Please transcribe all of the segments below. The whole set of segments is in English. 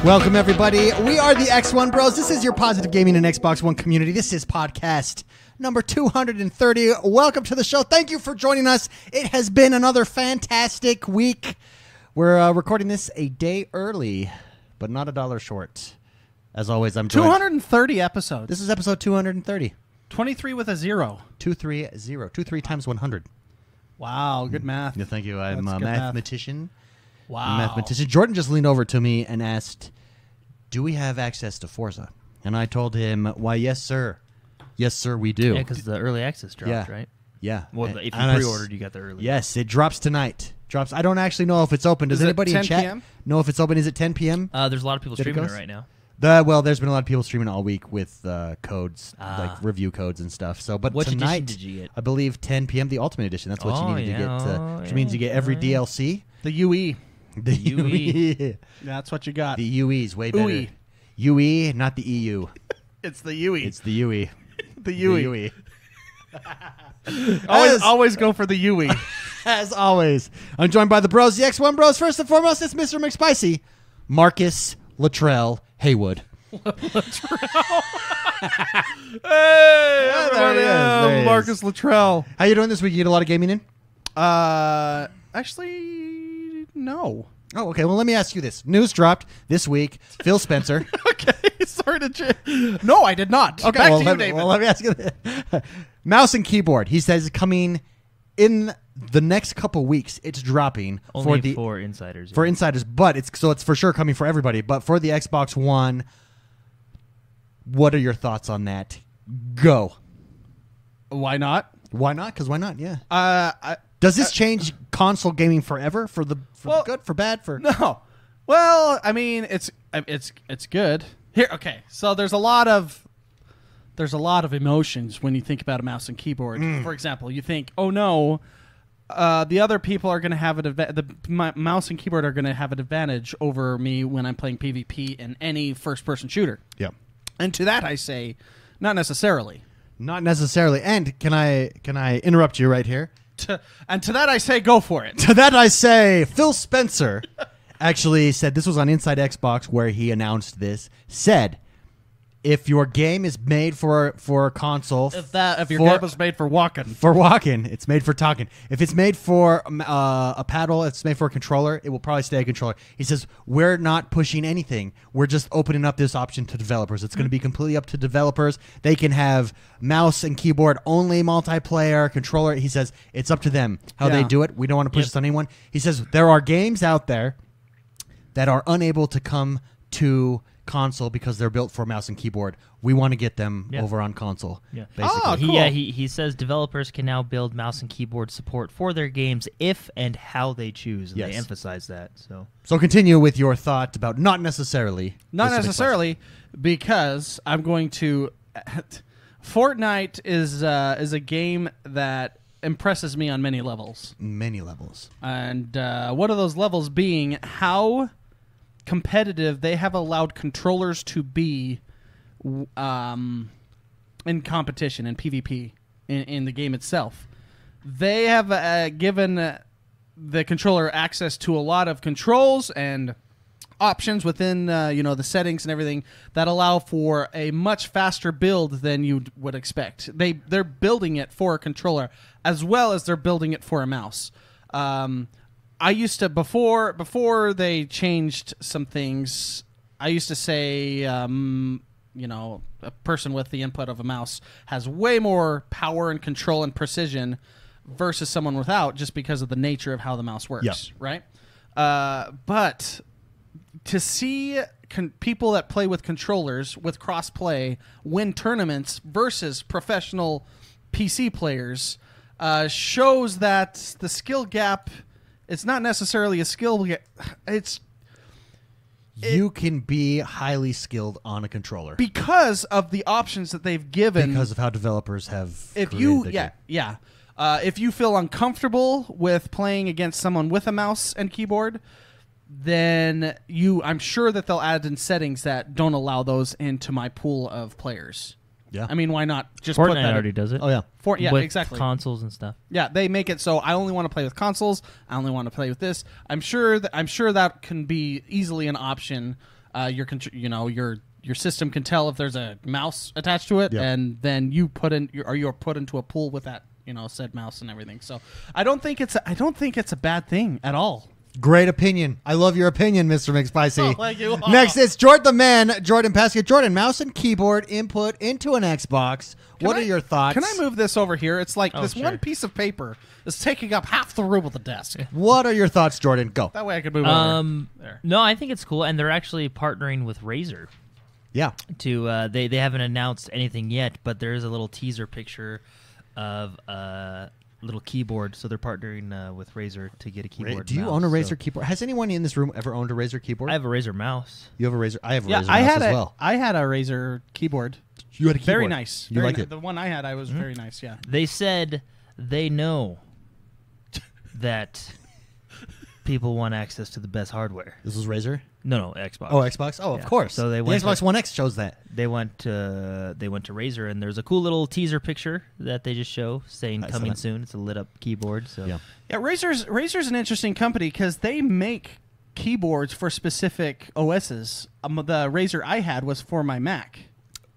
Welcome, everybody. We are the XoneBros. This is your positive gaming and Xbox One community. This is podcast number 230. Welcome to the show. Thank you for joining us. It has been another fantastic week. We're recording this a day early, but not $1 short. As always, I'm joined. 230 episodes. This is episode 230. 23 with a 0. 230. 23 times 100. Wow, good math. Yeah, thank you. I'm That's a good math. mathematician. Wow. Mathematician. Jordan just leaned over to me and asked, do we have access to Forza? And I told him, why, yes, sir. Yes, sir, we do. Yeah, because the early access dropped, Yeah. right? Yeah. Well, if you And pre-ordered, you got the early. Yes, it drops tonight. I don't actually know if it's open. Does Is it anybody 10 in chat PM? know if it's open? Is it 10 p.m.? There's a lot of people That it streaming it goes? right now. Well, there's been a lot of people streaming all week with codes, like review codes and stuff. So, but Which tonight, edition did you get? I believe 10 p.m. the Ultimate Edition. That's what you needed to get. Which means you get every DLC. The UE. The UE. That's what you got. The UE's way better. UE. UE, not the EU. It's the UE. It's the UE. the UE. The UE. Always go for the UE. As always, I'm joined by the bros, the XoneBros. First and foremost, it's Mr. McSpicy, Marcus Luttrell Haywood. Hey, there he is. There he is. Marcus Luttrell. How you doing this week? You get a lot of gaming in? Actually, no. Oh, okay. Well, let me ask you this. News dropped this week. Phil Spencer. Okay, sorry to... No, I did not. Okay, Back well, to you, let, David. well, let me ask you this. Mouse and keyboard. He says coming in the next couple weeks. It's dropping Only for insiders. for insiders, but it's for sure coming for everybody. But for the Xbox One, what are your thoughts on that? Go. Why not? Why not? Because why not? Yeah. Does this change console gaming forever? For the good, for bad, for No. Well, I mean, it's good. Here, okay. So there's a lot of emotions when you think about a mouse and keyboard. For example, you think, "Oh no, the other people are going to have my mouse and keyboard are going to have an advantage over me when I'm playing PvP in any first-person shooter." Yeah. And to that I say, not necessarily. Not necessarily. And can I interrupt you right here? And to that I say, go for it. To that I say, Phil Spencer actually said, this was on Inside Xbox where he announced this, said, if your game is made for a console, If your game was made for walking, it's made for talking. If it's made for a paddle, it's made for a controller, it will probably stay a controller. He says, we're not pushing anything. We're just opening up this option to developers. It's going to be completely up to developers. They can have mouse and keyboard only multiplayer controller. He says, it's up to them how they do it. We don't want to push this on anyone. He says, there are games out there that are unable to come to console because they're built for mouse and keyboard. We want to get them over on console. Yeah, basically. Oh, cool. He says developers can now build mouse and keyboard support for their games if and how they choose. And they emphasize that. So continue with your thought about not necessarily. Not necessarily, because I'm going to. Fortnite is a game that impresses me on many levels. Many levels. And one of those levels being how competitive they have allowed controllers to be in competition in PvP in the game itself. They have given the controller access to a lot of controls and options within the settings and everything that allow for a much faster build than you would expect. They're building it for a controller as well as they're building it for a mouse. I used to before they changed some things. I used to say, a person with the input of a mouse has way more power and control and precision versus someone without, just because of the nature of how the mouse works, right? But to see people that play with controllers with cross-play win tournaments versus professional PC players shows that the skill gap. It's not necessarily a skill. You can be highly skilled on a controller because of the options that they've given. Because of how developers have. If you feel uncomfortable with playing against someone with a mouse and keyboard, then I'm sure that they'll add in settings that don't allow those into my pool of players. Yeah. I mean, why not just put Fortnite that already does it. Oh, yeah. Yeah, with exactly. consoles and stuff. Yeah, they make it so I only want to play with consoles. I only want to play with this. I'm sure that can be easily an option. Your system can tell if there's a mouse attached to it, Yep. and then you're put into a pool with that said mouse and everything. So I don't think it's a bad thing at all. Great opinion. I love your opinion, Mr. McSpicy. Oh, thank you. Next, it's Jordan the Man, Jordan Pascal. Jordan, mouse and keyboard input into an Xbox. What are your thoughts? Can I move this over here? It's like this sure. one piece of paper is taking up half the room of the desk. What are your thoughts, Jordan? Go. That way I could move over there. No, I think it's cool, and they're actually partnering with Razer. Yeah. To they haven't announced anything yet, but there is a little teaser picture of little keyboard, so they're partnering with Razer to get a keyboard. Do you own a Razer keyboard? Has anyone in this room ever owned a Razer keyboard? I have a Razer mouse. You have a Razer? I have a Yeah, Razer mouse as well. I had a Razer keyboard. You had a keyboard. Very nice. You like it? The one I had, I was very nice. Yeah. They said they know that people want access to the best hardware. This was Razer? No, Xbox. Oh, Xbox? Oh, of Yeah. course. So they the went Xbox to- One X shows that. They went to Razer, and there's a cool little teaser picture that they just show saying I saw coming that. soon. It's a lit up keyboard. So Yeah. Yeah, Razer's an interesting company because they make keyboards for specific OSs. The Razer I had was for my Mac.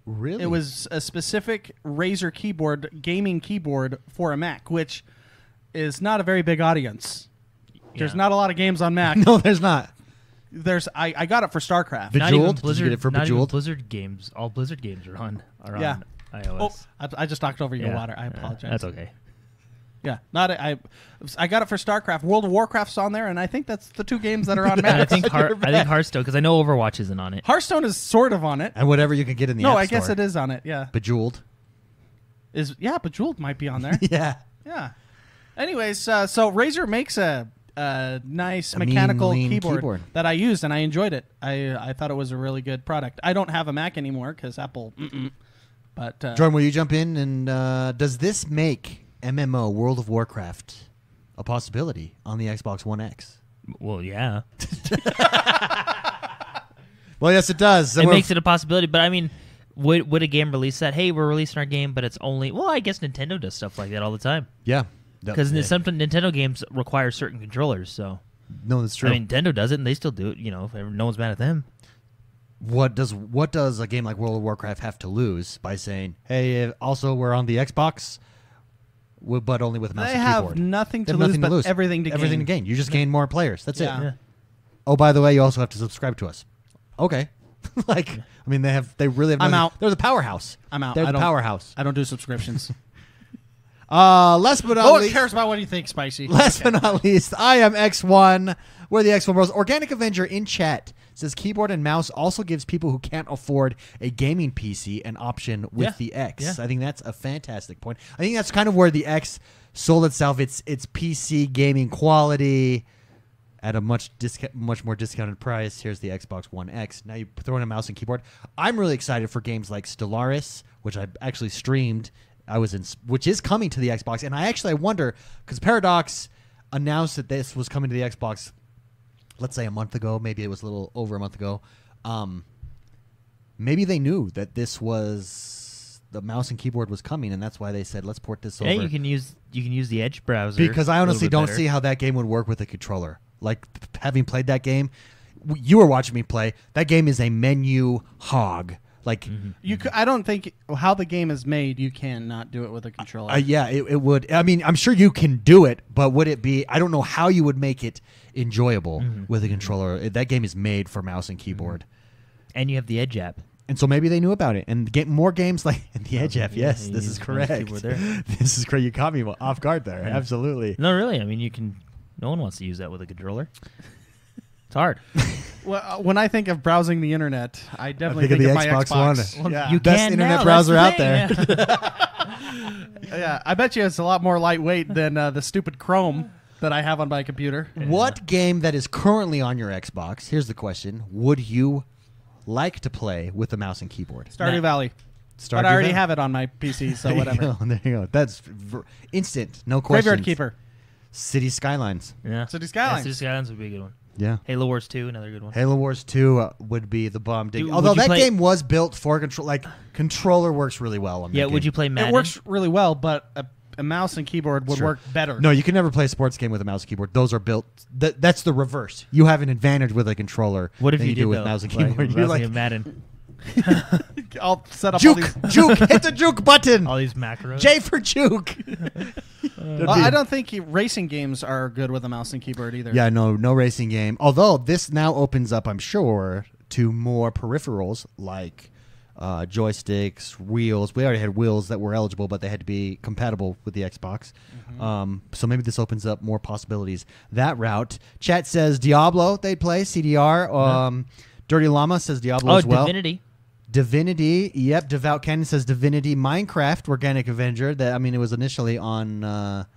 Really? It was a specific Razer keyboard, gaming keyboard for a Mac, which is not a very big audience. There's Yeah. not a lot of games on Mac. No, there's not. I got it for StarCraft. Bejeweled? not even Did Blizzard. you get it for not even Bejeweled? Blizzard games. All Blizzard games are on Yeah. iOS. Oh, I just knocked over your Yeah. water. I apologize. That's okay. Yeah, I got it for StarCraft. World of Warcraft's on there, and I think that's the two games that are on And Mac. I think Hearthstone, because I know Overwatch isn't on it. Hearthstone is sort of on it. And whatever you can get in the No, App I guess Store. it is on it. Yeah, Bejeweled. Bejeweled might be on there. Yeah. Yeah. Anyways, so Razer makes a nice A mean, mechanical lean keyboard, keyboard. that I used, and I enjoyed it. I thought it was a really good product. I don't have a Mac anymore because Apple. But Jordan, will you jump in? And does this make MMO World of Warcraft a possibility on the Xbox One X? Well, yeah. Well, yes, it does. It makes it a possibility, but I mean, would a game release that? Hey, we're releasing our game, but it's only... Well, I guess Nintendo does stuff like that all the time. Yeah. Because some Nintendo games require certain controllers, so... No, that's true. I mean, Nintendo does it, and they still do it. No one's mad at them. What does a game like World of Warcraft have to lose by saying, hey, also we're on the Xbox, but only with a mouse they and have keyboard? nothing They to have lose, nothing but everything to Everything gain. to gain. You just gain more players. That's Yeah. it. Yeah. Oh, by the way, you also have to subscribe to us. Okay. I mean, they really have I'm nothing- out. They're the powerhouse. I'm out. They're I the don't- powerhouse. I don't do subscriptions. Last but not No one least, cares about what you think, Spicy. last but not least, I am X1. We're the XoneBros. Organic Avenger in chat says keyboard and mouse also gives people who can't afford a gaming PC an option with Yeah. the X. Yeah. I think that's a fantastic point. I think that's kind of where the X sold itself. Its PC gaming quality at a much more discounted price. Here's the Xbox One X. Now you throw in a mouse and keyboard. I'm really excited for games like Stellaris, which I actually streamed. Which is coming to the Xbox, and I wonder, because Paradox announced that this was coming to the Xbox, let's say a month ago, maybe it was a little over a month ago. Maybe they knew that this was the mouse and keyboard was coming, and that's why they said let's port this over. Yeah, you can use the Edge browser. Because I honestly don't see how that game would work with a controller. Like, having played that game, you were watching me play. That game is a menu hog. Like, I don't think how the game is made, you cannot do it with a controller. yeah, it would. I mean, I'm sure you can do it, but would it be? I don't know how you would make it enjoyable with a controller. That game is made for mouse and keyboard, And you have the Edge app. and so maybe they knew about it and get more games like the Edge app. Yeah, Yes, you this use is the mouse and correct. keyboard there. This is correct. You caught me off guard there. Yeah. Absolutely. No, really. I mean, you can. No one wants to use that with a controller. It's hard. Well, when I think of browsing the internet, I definitely think think of of the my Xbox Xbox. One. Yeah. You Best can internet now, browser that's out the there. thing, Yeah, I bet you it's a lot more lightweight than the stupid Chrome that I have on my computer. What game that is currently on your Xbox? Here's the question: would you like to play with a mouse and keyboard? Stardew Nah. Valley. But I already have it on my PC, so whatever. There you go. That's instant. No questions. Graveyard Keeper. City Skylines. Yeah. City Skylines. City Skylines would be a good one. Yeah. Halo Wars 2, another good one. Halo Wars 2 would be the bomb. Dude, Although would you that play- game was built for control. Like, controller works really well on that game. Would you play Madden? It works really well, but a mouse and keyboard would Sure. work better. No, you can never play a sports game with a mouse and keyboard. Those are built. That's the reverse. You have an advantage with a controller. What if than you do did with though? mouse and Like, keyboard? if I You're was like thinking Madden. I'll set up juke, all these. juke, hit the juke button. All these macros. J for juke. Well, I don't think racing games are good with a mouse and keyboard either. Yeah, no racing game. Although this now opens up, I'm sure, to more peripherals like joysticks, wheels. We already had wheels that were eligible, but they had to be compatible with the Xbox. So maybe this opens up more possibilities that route. Chat says Diablo they'd play, CDR. Dirty Llama says Diablo as well. Divinity. Divinity, yep. Devout Cannon says Divinity. Minecraft, Organic Avenger. It was initially on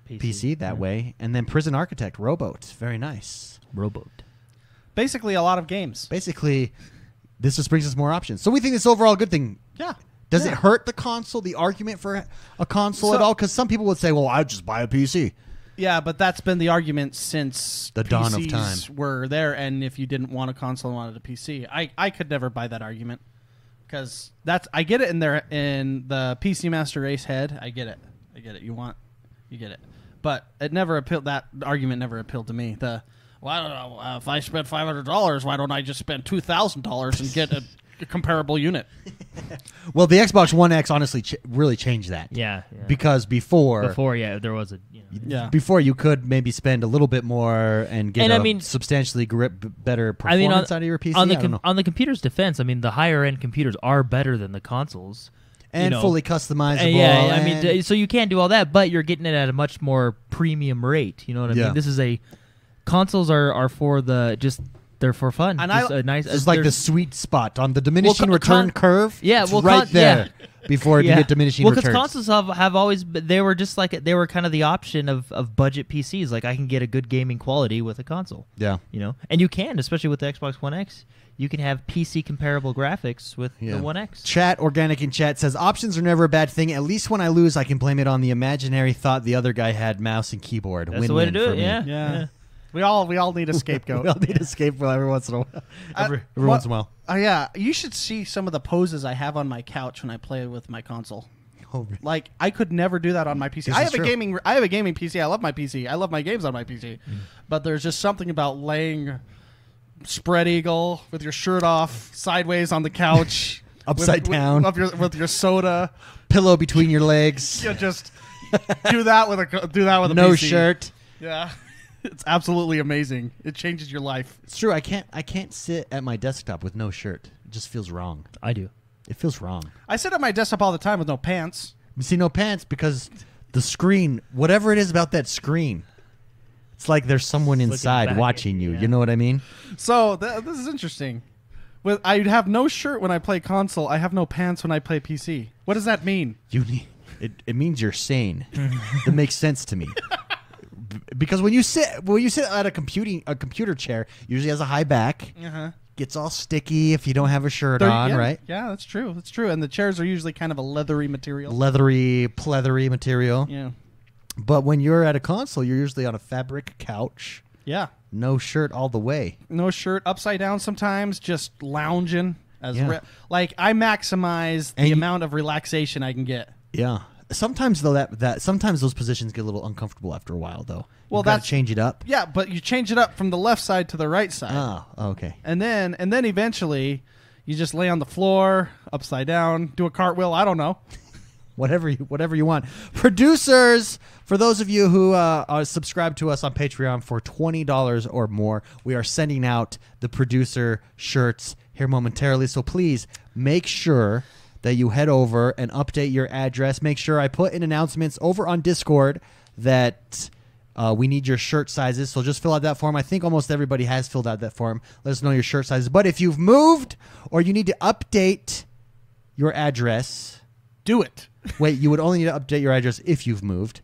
PC that way. And then Prison Architect, Rowboat. Very nice. Rowboat. Basically, a lot of games. Basically, this just brings us more options. So we think it's overall a good thing. Yeah. Does it hurt the console, the argument for a console at all? Because some people would say, well, I'd just buy a PC. Yeah, but that's been the argument since The dawn of time. PCs were there, and if you didn't want a console and wanted a PC, I could never buy that argument. Because I get it in the PC Master Race head. I get it. You get it. But it never appealed. That argument never appealed to me. I don't know. If I spent $500, why don't I just spend $2,000 and get a comparable unit? Well, the Xbox One X honestly really changed that. Yeah. Because before, there was a. before you could maybe spend a little bit more and get substantially better performance out of your PC. On the computer's defense, the higher end computers are better than the consoles. And fully customizable. So you can't do all that, but you're getting it at a much more premium rate. You know what I mean? This is consoles are for they're for fun. And it's like the sweet spot on the diminishing return curve. Yeah, it's right there before you get diminishing returns. Well, because consoles have always they were just like they were kind of the option of budget PCs. Like I can get a good gaming quality with a console. Yeah, and you can, especially with the Xbox One X. You can have PC comparable graphics with the One X. Chat, Organic in chat says, options are never a bad thing. At least when I lose, I can blame it on the imaginary thought the other guy had mouse and keyboard. That's the way to do it, yeah. We all need a scapegoat. We all need a scapegoat every once in a while. Every once in a while. Yeah, you should see some of the poses I have on my couch when I play with my console. Oh, really? Like I could never do that on my PC. I have a gaming PC. I love my PC. I love my games on my PC. But there's just something about laying spread eagle with your shirt off sideways on the couch upside down with your soda, pillow between your legs. You just do that with a no PC. Shirt. Yeah. It's absolutely amazing. It changes your life. It's true. I can't sit at my desktop with no shirt. It just feels wrong. I do. It feels wrong. I sit at my desktop all the time with no pants. You see, no pants because the screen, whatever it is about that screen, it's like there's someone inside watching you. You know what I mean? So this is interesting. I have no shirt when I play console. I have no pants when I play PC. What does that mean? It means you're sane. That makes sense to me. Because when you sit at a computer chair, usually has a high back. Gets all sticky if you don't have a shirt on, right? Yeah, that's true. That's true. And the chairs are usually kind of a leathery material. Leathery, pleathery material. Yeah. But when you're at a console, you're usually on a fabric couch. Yeah. No shirt all the way. No shirt, upside down sometimes, just lounging. Like I maximize the amount of relaxation I can get. Yeah. Sometimes though sometimes those positions get a little uncomfortable after a while though. Well, that's change it up. Yeah, but you change it up from the left side to the right side. Oh, okay. And then eventually you just lay on the floor upside down, do a cartwheel. I don't know. Whatever you want. Producers, for those of you who are subscribed to us on Patreon for $20 or more, we are sending out the producer shirts here momentarily. So please make sure that you head over and update your address. Make sure I put in announcements over on Discord that we need your shirt sizes. So just fill out that form. I think almost everybody has filled out that form. Let us know your shirt sizes. But if you've moved or you need to update your address, do it. Wait, you would only need to update your address if you've moved.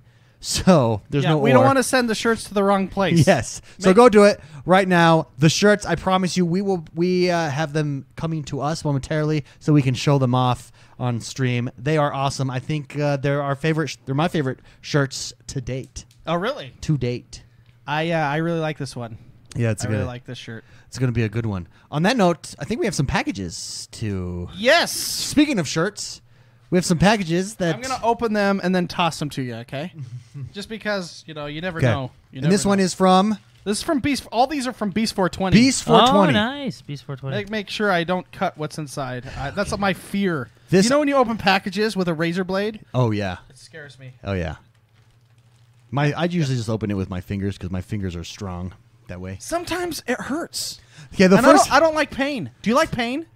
So there's no we or. don't want to send the shirts to the wrong place. Yes. So go do it right now. The shirts, I promise you, we have them coming to us momentarily so we can show them off on stream. They are awesome. I think they're our favorite. They're my favorite shirts to date. Oh, really? To date. I really like this one. Yeah, it's I really like this shirt. It's going to be a good one. On that note, I think we have some packages to. Yes. Speaking of shirts, we have some packages that I'm gonna open them and then toss them to you. Okay. Just because you never Okay. know. And this one is from This is from Beast. All these are from Beast 420. Beast 420. Oh, nice. Beast 420. Make sure I don't cut what's inside. That's my fear. This- You know when you open packages with a razor blade? Oh yeah. It scares me. Oh yeah. I usually just open it with my fingers because my fingers are strong that way. Sometimes it hurts. Okay, the And first. I don't like pain. Do you like pain?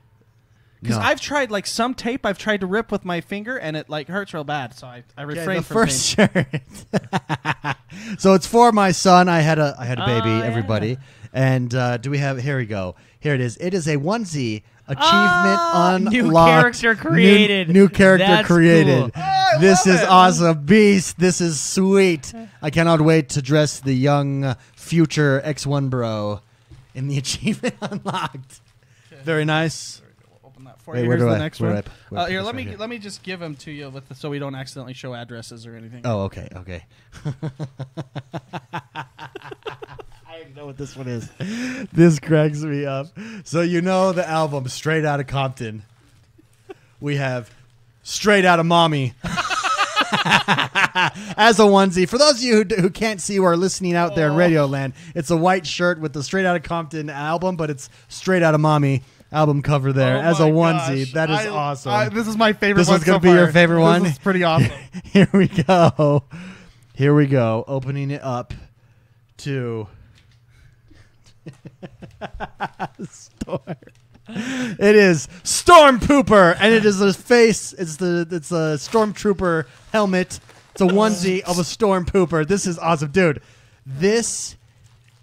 Because No. I've tried like some tape I've tried to rip with my finger and it like hurts real bad. So I Okay, refrain the from first shirt. So it's for my son. I had a baby. Oh, Everybody. yeah. And do we have? Here we go. Here it is. It is a onesie. Achievement unlocked. New character created. New character That's created. cool. This love is it. awesome. Beast. This is sweet. I cannot wait to dress the young future XoneBro in the achievement unlocked. Very nice. We'll open that for Wait, you. where Here's do the I- next where one. do I put Here, this let right me here? let me just give them to you so we don't accidentally show addresses or anything. Oh, okay. Okay. I know what this one is. This cracks me up. So you know the album Straight Outta Compton. We have Straight Outta Mommy as a onesie. For those of you who can't see or are listening out there in Radio Land, it's a white shirt with the Straight Outta Compton album, but it's Straight Outta Mommy album cover there Oh as a my onesie. gosh. That is awesome. This is my favorite This one one's gonna so be your far. favorite one? This is pretty awesome. Here we go. Here we go. Opening it up to Storm. It is Storm Pooper, and it is a face. It's a Stormtrooper helmet. It's a onesie of a Storm Pooper. This is awesome, dude. This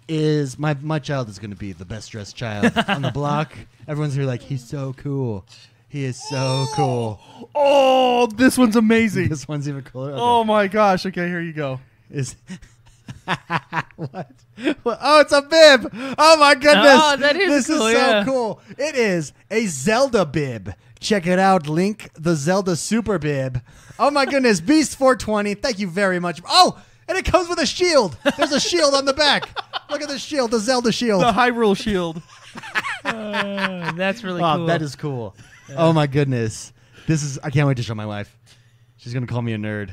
is my child is going to be the best dressed child on the block. Everyone's here like he's so cool. He is so cool. Oh, this one's amazing. This one's even cooler. Okay. Oh my gosh. Okay, here you go. Is what? Oh, it's a bib. Oh my goodness. Oh, that is this cool, is so yeah. cool. It is a Zelda bib. Check it out. Link the Zelda Super Bib. Oh my goodness. Beast 420. Thank you very much. Oh, and it comes with a shield. There's a shield on the back. Look at the shield, the Zelda shield. The Hyrule Shield. That's really Oh, cool. that is cool. Oh my goodness. I can't wait to show my wife. She's gonna call me a nerd.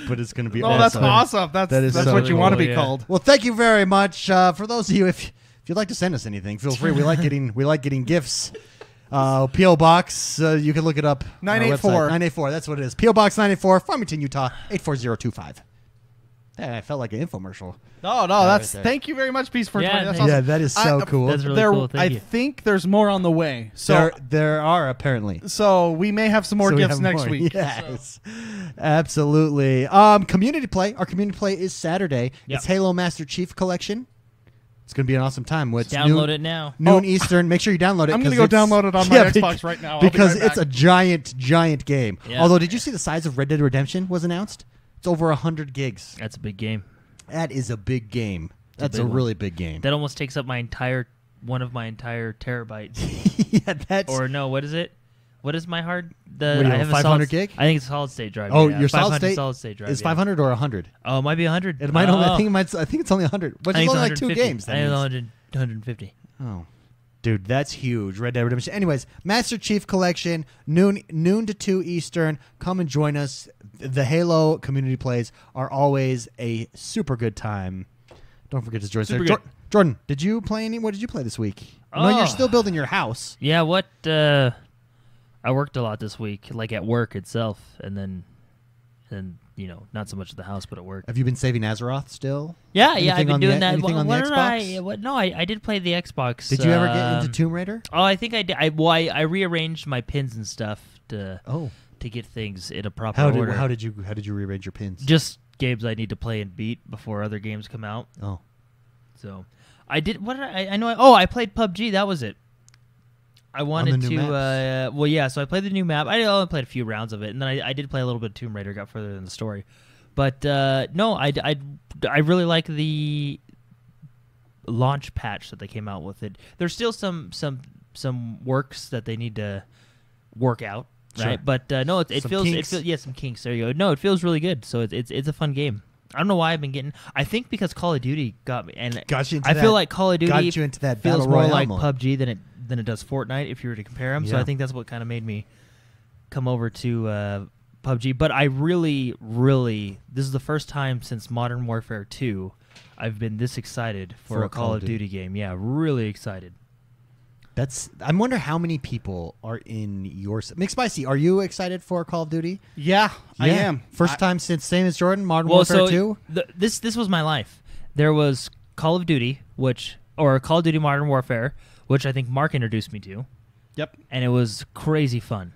But it's going to be Oh, awesome. that's awesome. That is That's so what you cool, want to be yeah. called. Well, thank you very much for those of you. If you'd like to send us anything, feel free. We like getting gifts. PO Box. You can look it up. on our 984. website. 984. That's what it is. PO Box 984, Farmington, Utah 84025. Hey, I felt like an infomercial. No, right there. thank you very much, Beast 420. Yeah, That's thank awesome. Yeah, that is so cool. That's really cool. Thank I you. think there's more on the way. So there are apparently. so we may have some more So we gifts have next more. week. Yes, absolutely. Community play. Our community play is Saturday. Yep. It's Halo Master Chief Collection. It's going to be an awesome time. It's Download it now. Noon Eastern. Make sure you download it. I'm 'cause gonna go it's- download it on my Xbox right now. I'll be Because right it's back. a giant game. Yeah. Although, did you see the size of Red Dead Redemption was announced? It's over 100 gigs. That's a big game. That is a big game. That's a big one. really big game. That almost takes up one of my entire terabytes. Yeah, that's. Or no, what is it? What is my hard? What do you I have, have a 500 solid, gig? I think it's a solid state drive. Oh, yeah. your 500 solid state drive. is yeah. 500 or 100. Oh, it might be 100. It might oh. only. I think it's only 100. But I it's think only like it's 2 games. I That think it's means. 150. Oh, dude, that's huge. Red Dead Redemption. Anyways, Master Chief Collection, noon to 2 Eastern. Come and join us. The Halo community plays are always a super good time. Don't forget to join us. Super there. good. Jordan, did you play any? What did you play this week? No, you're Oh. still building your house. Yeah, what? I worked a lot this week, like at work itself, and then not so much at the house, but at work. Have you been saving Azeroth still? Yeah, Anything I've been on the- doing that. anything on the What did Xbox? No, I did play the Xbox. Did you ever get into Tomb Raider? Oh, I think I did. I rearranged my pins and stuff to Oh, get things in a proper how order. did you rearrange your pins? Just games I need to play and beat before other games come out. Oh, So I did. What did I know? I played PUBG. That was it. I wanted new to. maps? So I played the new map. I only played a few rounds of it, and then I did play a little bit of Tomb Raider. Got further in the story, But no, I really like the launch patch that they came out with it. There's still some works that they need to work out, right? Sure. But no, it Some feels kinks. yeah, some kinks. There you go. No, it feels really good. So it's a fun game. I don't know why I've been getting. I think because Call of Duty got me, and Got you into I that- feel like Call of Duty got you into that feels battle more royale like mode. PUBG than it does Fortnite if you were to compare them. So Yeah. I think that's what kind of made me come over to PUBG. But I really, really, this is the first time since Modern Warfare 2 I've been this excited for a Call of Duty game. Yeah, really excited. I wonder how many people are in your McSpicy. Are you excited for Call of Duty? Yeah, I am. First time since same as Jordan, Modern Well, Warfare so 2. This was my life. There was Call of Duty, or Call of Duty Modern Warfare, which I think Mark introduced me to, Yep. and it was crazy fun.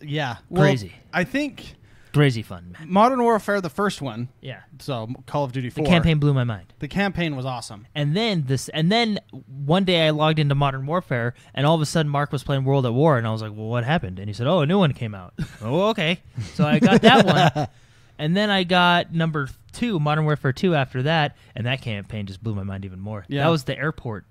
Yeah. Crazy. Well, I think Crazy fun, man. Modern Warfare, the first one, Yeah. so Call of Duty 4. The campaign blew my mind. The campaign was awesome. And then one day I logged into Modern Warfare, and all of a sudden Mark was playing World at War, and I was like, "Well, what happened?" And he said, "Oh, a new one came out." Oh, okay. So I got that one, and then I got number 2, Modern Warfare 2, after that, and that campaign just blew my mind even more. Yeah. That was the airport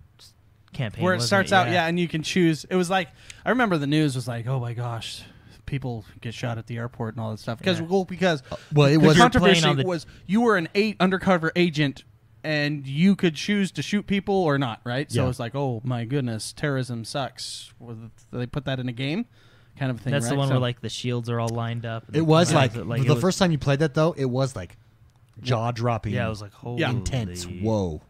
campaign, Where it wasn't starts out, and you can choose. It was like, I remember the news was like, oh my gosh, people get shot at the airport and all that stuff. Because Yeah. because Well, it the was You're controversy playing on the- was you were an undercover agent and you could choose to shoot people or not, right? So Yeah. it's like, oh my goodness, terrorism sucks. They put that in a game, kind of thing. That's right? the one So- where like the shields are all lined up. and It the was guns like, that, it the was- first time you played that though, it was like jaw dropping. Yeah, it was like holy intense. Whoa.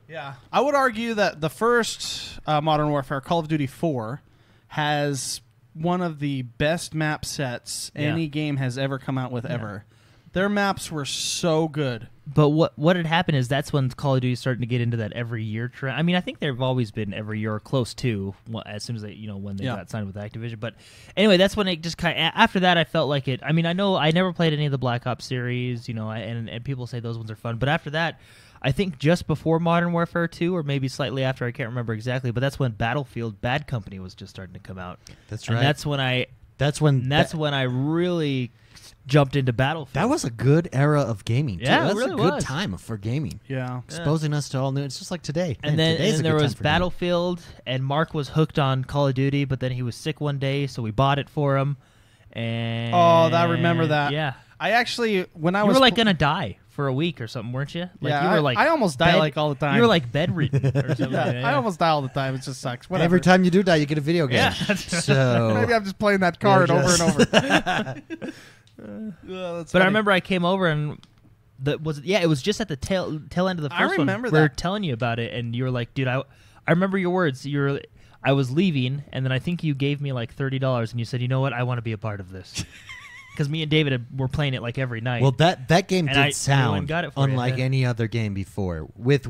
Yeah, I would argue that the first Modern Warfare, Call of Duty 4, has one of the best map sets Yeah. any game has ever come out with ever. Their maps were so good. But what had happened is that's when Call of Duty started to get into that every year trend. I mean, I think they've always been every year or close to as soon as they, when they Yeah. got signed with Activision. But anyway, that's when it just kind of, after that I felt like it. I mean, I know I never played any of the Black Ops series, and people say those ones are fun. But after that, I think just before Modern Warfare 2 or maybe slightly after, I can't remember exactly, but that's when Battlefield Bad Company was just starting to come out. That's And right. that's when I really jumped into Battlefield. That was a good era of gaming. Too. Yeah, it That's really a good was. time for gaming. Yeah. Exposing us to all new. It's just like today. And Man, then, today's a there good was time for gaming. Battlefield, and Mark was hooked on Call of Duty, but then he was sick one day, so we bought it for him. And Oh, I remember that. Yeah, I actually, when I you was were like gonna die for a week or something, weren't you? Like Yeah, you were like I almost die like all the time. You were like bedridden or something. I almost die all the time. It just sucks. Whatever. Every time you do die, you get a video game. Yeah. So Maybe I'm just playing that card You're over and just- over. But I remember I came over and it was just at the tail end of the I first one. remember We were that. telling you about it, and you were like, "Dude, I remember your words. I was leaving, and then I think you gave me like $30, and you said, "You know what? I want to be a part of this." Because me and David were playing it like every night. Well, that game And did I sound got it for you. unlike any other game before. With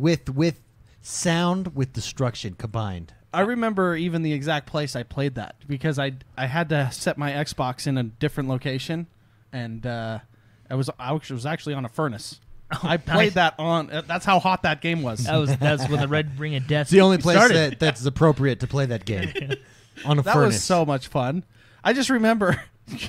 sound with destruction combined. I remember even the exact place I played that because I had to set my Xbox in a different location, and I was actually on a furnace. I played that on. That's how hot that game was. That's when the Red Ring of Death. It's the only place started. that's appropriate to play that game. On a That furnace. was so much fun. I just remember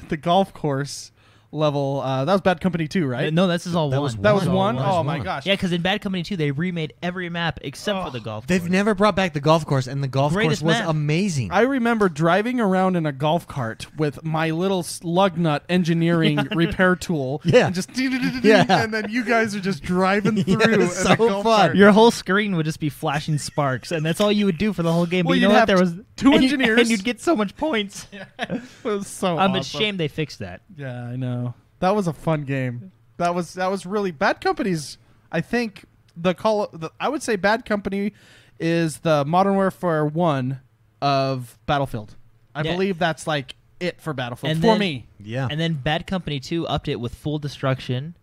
the golf course level. That was Bad Company 2, right? No, this is all That one. was That was That one? was Oh my one. gosh. Yeah, because in Bad Company 2, they remade every map except for the golf They've course. never brought back the golf course, and the golf Greatest course was map. amazing. I remember driving around in a golf cart with my little lug nut engineering repair tool. Yeah. And just Yeah. and then you guys are just driving through Yeah, in it's a so golf fun. cart. Your whole screen would just be flashing sparks, and that's all you would do for the whole game. Well, But you you'd know what? have There was two and engineers. and you'd get so much points. It was so I'm awesome. ashamed they fixed that. Yeah, I know. That was a fun game. That was really Bad Company's. I think I would say Bad Company is the Modern Warfare 1 of Battlefield. I Yeah. believe that's like it for Battlefield And for then- me. yeah. And then Bad Company 2 upped it with full destruction,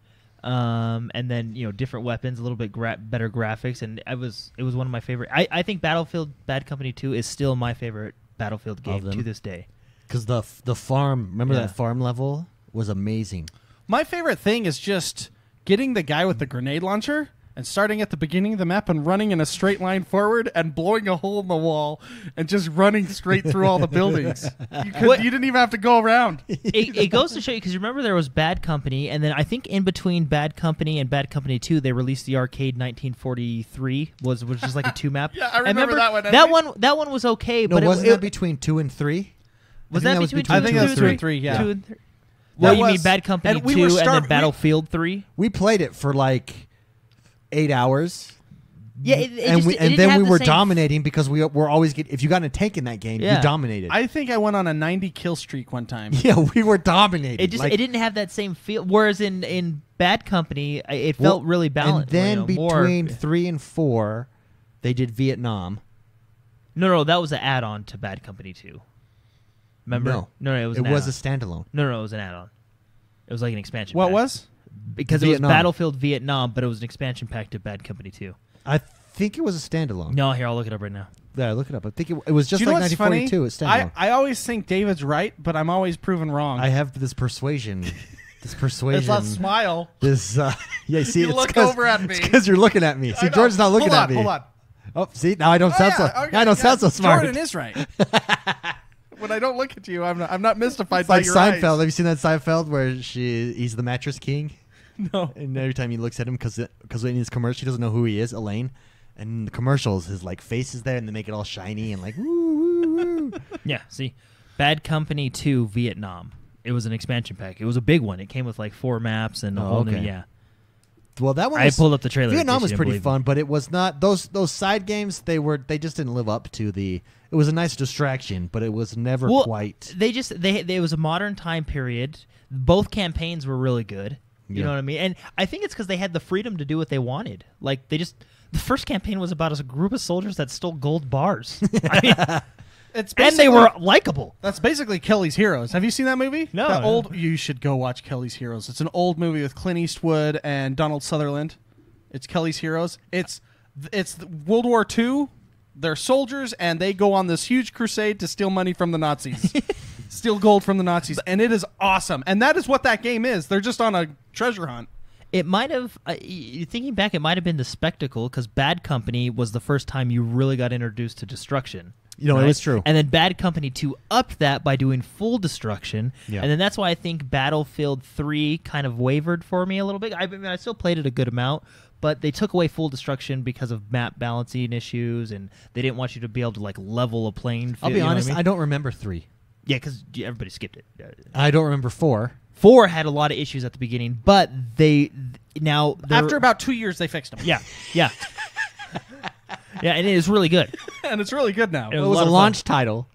and then different weapons, a little bit better graphics, and it was one of my favorite. I think Battlefield Bad Company 2 is still my favorite Battlefield game them. to this day. Because the farm, remember Yeah. that farm level was amazing. My favorite thing is just getting the guy with the grenade launcher and starting at the beginning of the map and running in a straight line forward and blowing a hole in the wall and just running straight through all the buildings. You didn't even have to go around. It goes to show you, because you remember there was Bad Company, and then I think in between Bad Company and Bad Company 2, they released the Arcade 1943, was just like a 2-map. Yeah, I remember that one. That one was okay, No, but wasn't that between 2 and 3? was that between 2 I and think 2 that's and 2 3? and 3, yeah. 2 and 3. Well, That you mean was- Bad Company and we 2 were and then Battlefield 3? We played it for like 8 hours. Yeah, And didn't then have we the were same- dominating because we were always if you got in a tank in that game, Yeah. you dominated. I think I went on a 90 kill streak one time. yeah, we were dominating. It didn't have that same feel. Whereas in Bad Company, it felt really balanced. And then more- between 3 and 4, they did Vietnam. No, that was an add-on to Bad Company 2. Remember? No, it was. It an was a add-on. standalone. No, it was an add-on. It was like an expansion. What pack. was? Because Vietnam. it was Battlefield Vietnam, but it was an expansion pack to Bad Company 2. I think it was a standalone. No, here, I'll look it up right now. Yeah, look it up. I think it was just Do you know like what's funny? 1942. It's standalone. I always think David's right, but I'm always proven wrong. I have this persuasion. This persuasion. It's that smile. This yeah, see, You it's look 'cause- over at me. It's because you're looking at me. See, I know. George's not looking hold at on, me. Hold on. Oh, see, now I don't sound so. okay, I don't sound so smart. Jordan is right. When I don't look at you, I'm not mystified It's by like your Seinfeld. eyes. Have you seen that Seinfeld where he's the mattress king, No. and every time he looks at him, because in his commercial he doesn't know who he is, Elaine, and in the commercials his like face is there and they make it all shiny and like woo woo woo. Yeah, see, Bad Company 2 Vietnam. It was an expansion pack. It was a big one. It came with like 4 maps and a Oh, whole new. okay. Yeah, Well, that one I was, pulled up the trailer. in Vietnam case was you didn't pretty believe fun, but it was not those side games. They just didn't live up to the. It was a nice distraction, but it was never Well, quite. They it was a modern time period. Both campaigns were really good. You Yeah. know what I mean? And I think it's because they had the freedom to do what they wanted. Like the first campaign was about a group of soldiers that stole gold bars. I mean, It's and they were likable. That's basically Kelly's Heroes. Have you seen that movie? No, That no. old. You should go watch Kelly's Heroes. It's an old movie with Clint Eastwood and Donald Sutherland. It's Kelly's Heroes. It's World War II. They're soldiers and they go on this huge crusade to steal money from the Nazis, steal gold from the Nazis, and it is awesome. And that is what that game is. They're just on a treasure hunt. It might have, thinking back, it might have been the spectacle because Bad Company was the first time you really got introduced to destruction. You know, it was true. And then Bad Company 2 upped that by doing full destruction. Yeah. And then that's why I think Battlefield 3 kind of wavered for me a little bit. I mean, I still played it a good amount, but they took away full destruction because of map balancing issues, and they didn't want you to be able to like level a playing field. I'll be you know what honest. I mean? I don't remember 3. Yeah, because everybody skipped it. I don't remember 4. 4 had a lot of issues at the beginning, but they're After about 2 years, they fixed them. yeah. Yeah, and it is really good. And it's really good now. It It was was a a lot of launch title.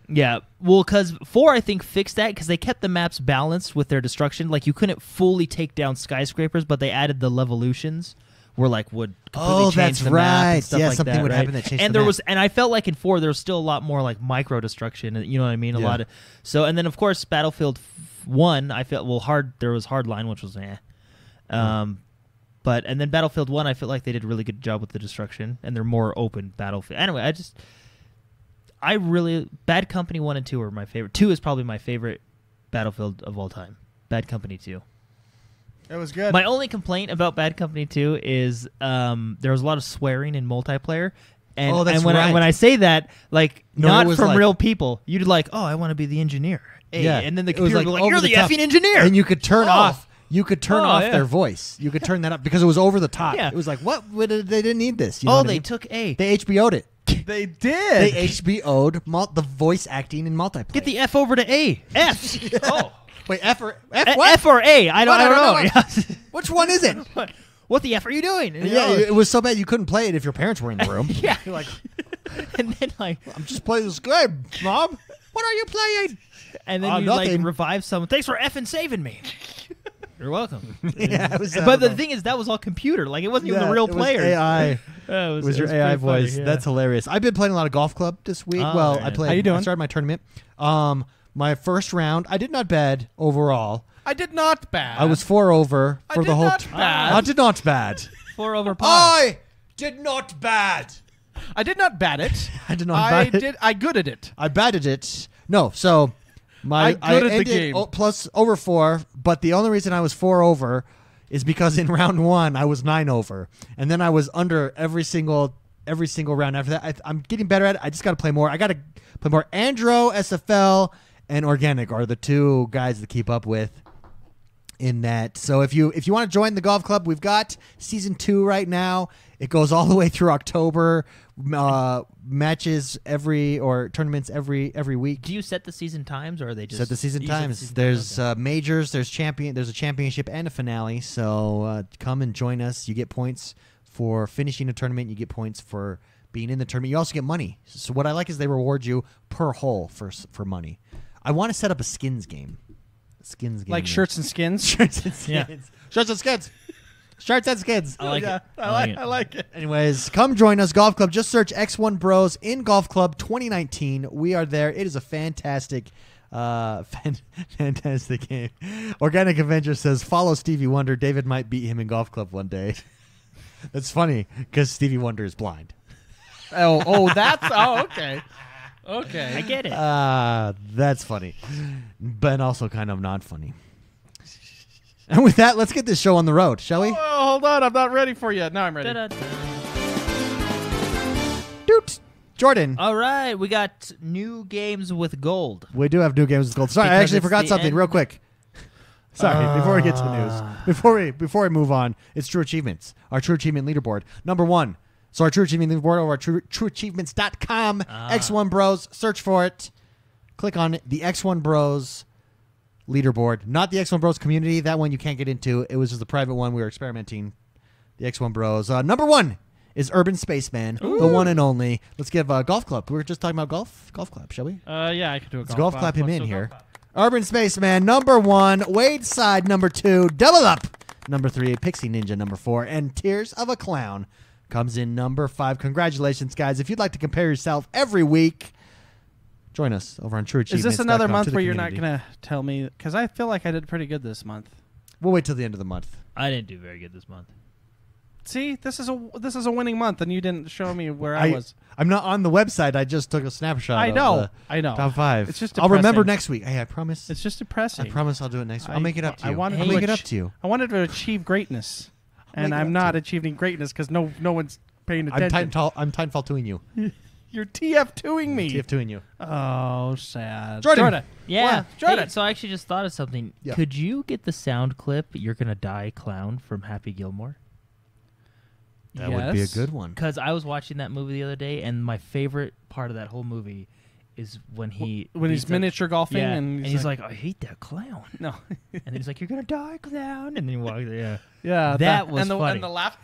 Yeah, well, because 4, I think, fixed that because they kept the maps balanced with their destruction. Like, you couldn't fully take down skyscrapers, but they added the levolutions where, like, would completely Oh, change that's the map and right. stuff Yeah, like something that, would right? happen that changed and the there map. was, and I felt like in 4, there was still a lot more, like, micro destruction. You know what I mean? A Yeah. lot of... So, and then, of course, Battlefield 1, I felt, there was Hardline, which was, But and then Battlefield 1, I feel like they did a really good job with the destruction, and they're more open Battlefield. Anyway, Bad Company 1 and 2 are my favorite. 2 is probably my favorite Battlefield of all time. Bad Company 2. It was good. My only complaint about Bad Company 2 is there was a lot of swearing in multiplayer. And, Oh, that's and when right. when I say that, like, No, it not was from like- real people, you'd like, oh, I want to be the engineer. Hey. Yeah, And then the it was computer would be like, over you're the top. effing engineer. And you could turn Oh. off. You could turn Oh, off yeah. their voice. You could turn that up because it was over the top. Yeah. It was like, what? They didn't need this. You know Oh, what I they mean? took A. They HBO'd it. They They did. HBO'd the voice acting in multiplayer. Get the F over to A. F. Oh. Wait, F or F? What? F or A? I don't know. Which one is it? What the F are you doing? And Yeah, you're it was so bad you couldn't play it if your parents were in the room. yeah. You're like, And then like, I'm just playing this game, Mom. What are you playing? and then you like nothing. revive someone. Thanks for effing saving me. You're welcome. Yeah, it was, But the thing is, that was all computer. Like, it wasn't even the real it was players. AI. It It was your pretty AI funny, voice. yeah. That's hilarious. I've been playing a lot of golf club this week. Oh, well, very I nice. played. How you doing? I started my tournament. My first round, I did not bad overall. I did not bad. I was 4 over I for did the whole. not bad. I did not bad. 4 over par. I did not bad. I did not bat it. I did not bat it. I gooded it. I batted it. No, so I gooded the ended game. plus over 4, but the only reason I was 4 over is because in round 1 I was 9 over, and then I was under every single round after that. I'm getting better at it. I just got to play more. I got to play more. Andro, SFL, and Organic are the 2 guys to keep up with in that. So if you want to join the golf club, we've got season 2 right now. It goes all the way through October. Matches tournaments every week. Do you set the season times, or are they just set the season you set the times? season There's okay. majors. There's a championship and a finale. So come and join us. You get points for finishing a tournament. You get points for being in the tournament. You also get money. So what I like is they reward you per hole for money. I want to set up a skins game. Like shirts and skins. Shirts and skins. Yeah. Shirts and skins. Shirts and skins. I like it. I like it. Anyways, come join us, Golf Club. Just search X1Bros in Golf Club 2019. We are there. It is a fantastic, fantastic game. Organic Avenger says, follow Stevie Wonder. David might beat him in Golf Club one day. That's funny because Stevie Wonder is blind. Okay. Okay. I get it. That's funny, but also kind of not funny. And with that, let's get this show on the road, shall we? Oh, hold on. I'm not ready for you. Now I'm ready. Da-da-da. Doot. Jordan. All right, we got new games with gold. We do have new games with gold. Sorry, I Because actually it's forgot the something end. real quick. Sorry, before we get to the news. Before we move on, it's True Achievements. Our True Achievement leaderboard. Number 1. So our True Achievement leaderboard over at trueachievements.com. X1 Bros. Search for it. Click on the X1 Bros leaderboard. Not the X1 Bros community. That one you can't get into. It was just the private one. We were experimenting. The X1 Bros. Number 1 is Urban Spaceman, the one and only. Let's give Golf Club. We were just talking about golf club, shall we? Yeah, I could do a Let's golf club. clap him Let's in do a here. golf clap. Urban Spaceman, number 1. Wade Side, number 2. Double Up, number 3. Pixie Ninja, number 4. And Tears of a Clown comes in number 5. Congratulations, guys. If you'd like to compare yourself every week, join us over on True Is Achievements. this another month where you're not going to tell me? Because I feel like I did pretty good this month. We'll wait till the end of the month. I didn't do very good this month. See, this is a winning month, and you didn't show me where I was. I'm not on the website. I just took a snapshot. I of know. the I know. Top 5. It's just I'll remember depressing. next week. Hey, I promise. It's just depressing. I promise I'll do it next week. I'll make it up to you. wanted I'll to make it up to you. I wanted to achieve greatness, and make it I'm up not to you. achieving greatness because no one's paying I'm attention. I'm Titanfall-2ing you. You're TF2ing me. TF2ing you. Oh, sad. Jordan. Yeah. What? Jordan. Hey, so I actually just thought of something. Yeah. Could you get the sound clip "You're Gonna Die, Clown" from Happy Gilmore? That would be a Yes. good one. Because I was watching that movie the other day, and my favorite part of that whole movie is when he's he's miniature golfing, yeah, and he's like, "I hate that clown," no, and then he's like, "You're gonna die, clown," and then he walks. Yeah, yeah, That was and the, funny. And the laugh.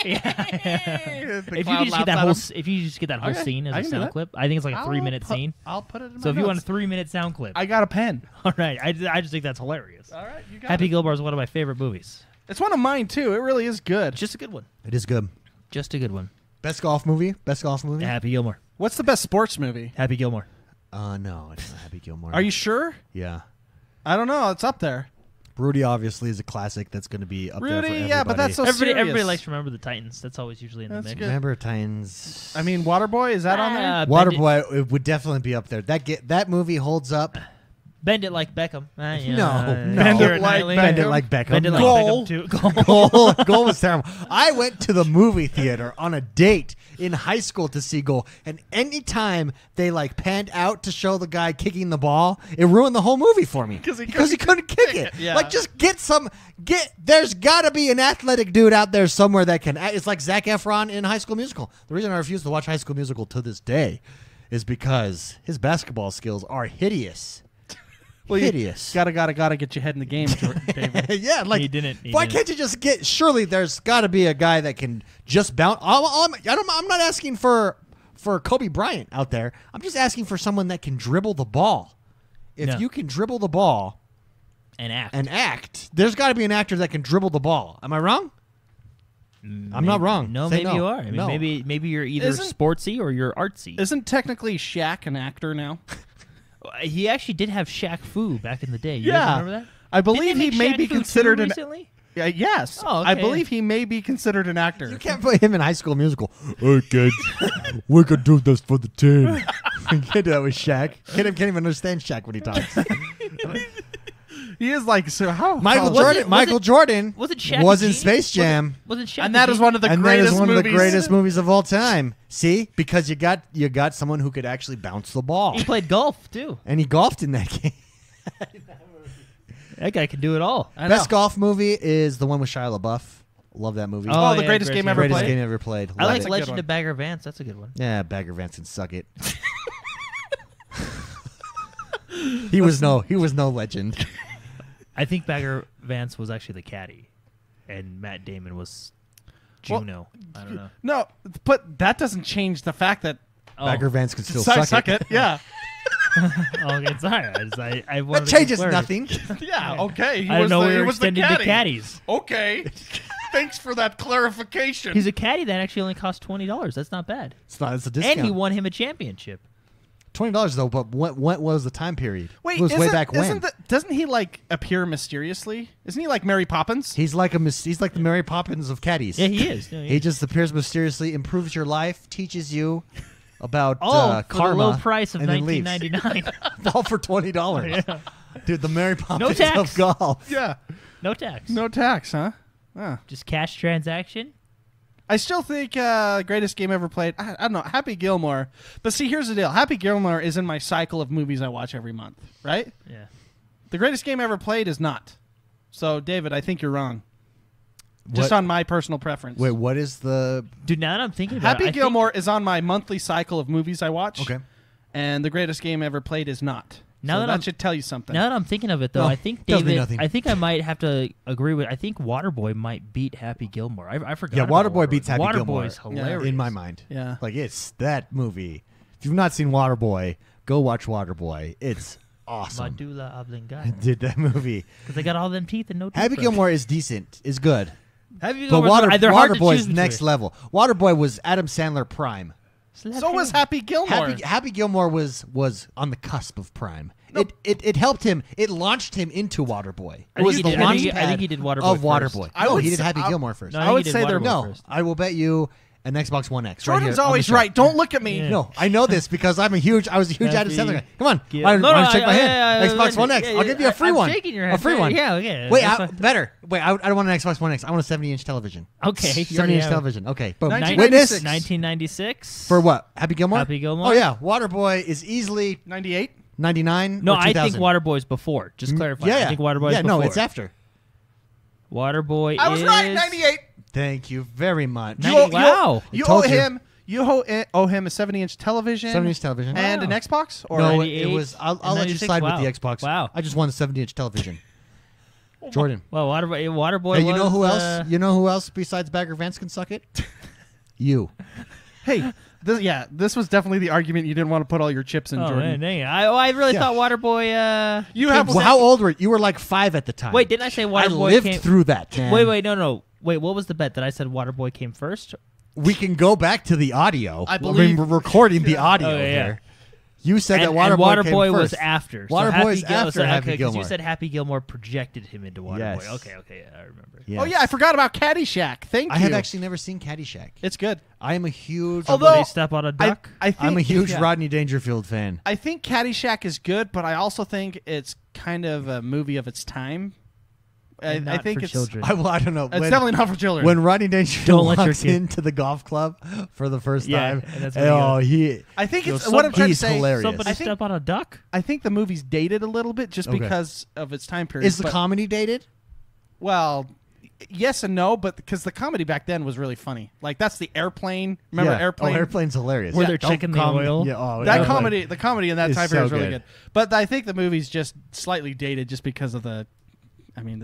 yeah. The If you clown could just get that laughs whole, if you just get that whole Okay, scene I as can a do sound that. clip, I think it's like a I'll 3-minute put- scene. I'll put it in So my if you want a notes. 3-minute sound clip, I got a pen. all right, I just think that's hilarious. All right, you got Happy it. Gilmore is one of my favorite movies. It's one of mine too. It really is good. Just a good one. It is good. Just a good one. Best golf movie? Best golf movie? Happy Gilmore. What's the best sports movie? Happy Gilmore. No, it's not Happy Gilmore. Are you sure? Yeah. I don't know. It's up there. Rudy obviously is a classic that's going to be up there for Rudy, everybody. yeah, but that's so Everybody serious. likes to remember the Titans. That's always usually in the That's mix. good. Remember Titans? I mean, Waterboy, is that on there? Waterboy it would definitely be up there. That movie holds up. Bend it like Beckham. No. Bend it like Beckham. Bend it like Beckham. Bend it like Goal. Beckham too. Goal. Goal was terrible. I went to the movie theater on a date in high school to see Goal, and anytime they panned out to show the guy kicking the ball, it ruined the whole movie for me 'Cause he couldn't kick it. Yeah. Just there's got to be an athletic dude out there somewhere that can. It's like Zac Efron in High School Musical. The reason I refuse to watch High School Musical to this day is because his basketball skills are hideous. Well, hideous. Gotta get your head in the game, David. Yeah, He didn't. why can't you just get? Surely there's got to be a guy that can just bounce. I'm not asking for Kobe Bryant out there. I'm just asking for someone that can dribble the ball. If No. you can dribble the ball And act. and act, there's got to be an actor that can dribble the ball. Am I wrong? I'm not wrong. No, Say maybe no. you are. I mean, No. maybe you're either Isn't- sportsy or you're artsy. Isn't technically Shaq an actor now? He actually did have Shaq Fu back in the day. You Yeah. guys remember that? I believe Didn't he make may Shaq be Fu considered 2 an. recently? Yes. Oh, I okay. believe he may be considered an actor. You can't put him in High School Musical. Hey kids, we could do this for the team. You can't do that with Shaq. Can't even understand Shaq when he talks. He is like so. How Michael how- Jordan. Michael Jordan Was it Shaq was the in Genie? Space Jam. Was it Shaq and the that is Genie? one of the And that greatest is one movies. of the greatest movies of all time. See, because you got someone who could actually bounce the ball, He played golf too. and he golfed in that game. That guy can do it all. I know. Best golf movie is the one with Shia LaBeouf. Love that movie. Oh, the yeah, greatest game ever Greatest played. game ever played. I Love like it. good Legend one. of Bagger Vance. That's a good one. Yeah, Bagger Vance can suck it. He was no legend. I think Bagger Vance was actually the caddy, and Matt Damon was Well, Juno. I don't know. No, but that doesn't change the fact that Bagger Vance can still suck it. Yeah, Oh, okay, sorry. I wanted That to changes confirm. nothing. yeah. Okay, he I was don't know the, we he were was the extending to caddy. caddies. Okay, thanks for that clarification. He's a caddy that actually only cost $20. That's not bad. It's not. It's a discount. And he won him a championship. $20 though. But what was the time period? Wait, it was way isn't- back when. isn't doesn't he like appear mysteriously? Isn't he like Mary Poppins? He's like the Mary Poppins of caddies. Yeah, he is. No, He just appears mysteriously, improves your life, teaches you about for karma, the low price of and then leaves. $19.99. All for $20. Yeah. Dude, the Mary Poppins No tax. of golf. Yeah, No tax. no tax, huh? Huh. Just cash transaction. I still think greatest game ever played. I don't know, Happy Gilmore. But see, here's the deal: Happy Gilmore is in my cycle of movies I watch every month. Right? Yeah. The greatest game ever played is not. So, David, I think you're wrong. Just What- on my personal preference. Wait, what is the? Dude, now that I'm thinking about Happy it, I think- Gilmore is on my monthly cycle of movies I watch. Okay. And the greatest game ever played is not. Now So that that I'm- should tell you something. Now that I'm thinking of it, though, No, I think tells me David. nothing. I think I might have to agree with. I think Waterboy might beat Happy Gilmore. I forgot. Yeah, about Waterboy beats Happy Gilmore. Waterboy's hilarious. In my mind. Yeah. Like it's that movie. If you've not seen Waterboy, go watch Waterboy. It's awesome. Medulla oblongata. Did that movie? Because they got all them teeth and no. Happy toothbrush. Gilmore is decent. Is good. Happy But Gilmore. They're hard to Waterboy's choose next between. level. Waterboy was Adam Sandler prime. So was Happy Gilmore. Happy Gilmore was on the cusp of prime. It helped him. It launched him into Waterboy. It think was he the did- launch I think he did Waterboy of first. Waterboy. I No, would he did say- Happy I'll- Gilmore first. No, I think would he did say they're- Waterboy No, first. I will bet you an Xbox One X. Jordan's right here on always the show. right. Don't look at me. Yeah. No, I know this because I was a huge Adam Happy Sandler guy. Come on, Gil- why No, don't you no, shake my hand? yeah, Xbox One X. yeah, I'll give you a free I'm one. shaking your A hand. free one. Yeah, okay. Wait, That's fine. better. Wait, I don't want an Xbox One X. I want a 70-inch television. Okay, you already 70-inch have it. television. Okay, boom. 1996. Witness 1996. for what? Happy Gilmore. Happy Gilmore? Oh yeah, Waterboy is easily 98. 99. No, or I 2000. think Waterboy's before. Just clarify. Yeah, I think Waterboy's yeah, before. no, it's after. Waterboy I was is right. 98. Thank you very much. Wow. You Told owe you. him. You owe him a 70-inch television. 70-inch television. And an Wow. Xbox. Or No, 98 it was. I'll and let you 96? slide Wow. with the Xbox. Wow. I just want a 70-inch television. Jordan. Well, Waterboy. Hey, you know was, who else? You know who else besides Bagger Vance can suck it? You. hey, this was definitely the argument you didn't want to put all your chips in, Oh Jordan. man, dang it. I really Yeah. thought Waterboy. You have Well, how old were you? You were like 5 at the time. Wait, didn't I say I Waterboy lived came? through that. Man. Wait, no. Wait, what was the bet that I said Waterboy came first? We can go back to the audio. I believe- we're recording the audio Oh, yeah. here. You said And that Waterboy, came Waterboy was first. after. So Waterboy's Happy Gil- after so, Happy okay, 'cause Gilmore. You said Happy Gilmore projected him into Waterboy. Yes. Okay, yeah, I remember. Yes. Oh yeah, I forgot about Caddyshack. Thank you. I have actually never seen Caddyshack. It's good. I am a huge. Although- Somebody step on a duck. I think, I'm a huge yeah. Rodney Dangerfield fan. I think Caddyshack is good, but I also think it's kind of a movie of its time. I Not think for it's children. I don't know. It's when, definitely not for children. when Rodney Dangerfield Don't let your walks kid- into the golf club for the first Yeah, time. and that's when he oh, he. I think it's Yo, what I'm trying to he's say. hilarious. Somebody I think- step on a duck. I think the movie's dated a little bit just Okay. because of its time period. Is the but- comedy dated? well, yes and no, but because the comedy back then was really funny. Like that's the airplane. Remember Yeah. Airplane? Oh, Airplane's hilarious. Where they're Don't checking the com- oil? Yeah, oh, That Airplane. the comedy in that Is time period so is really good. good. But I think the movie's just slightly dated just because of the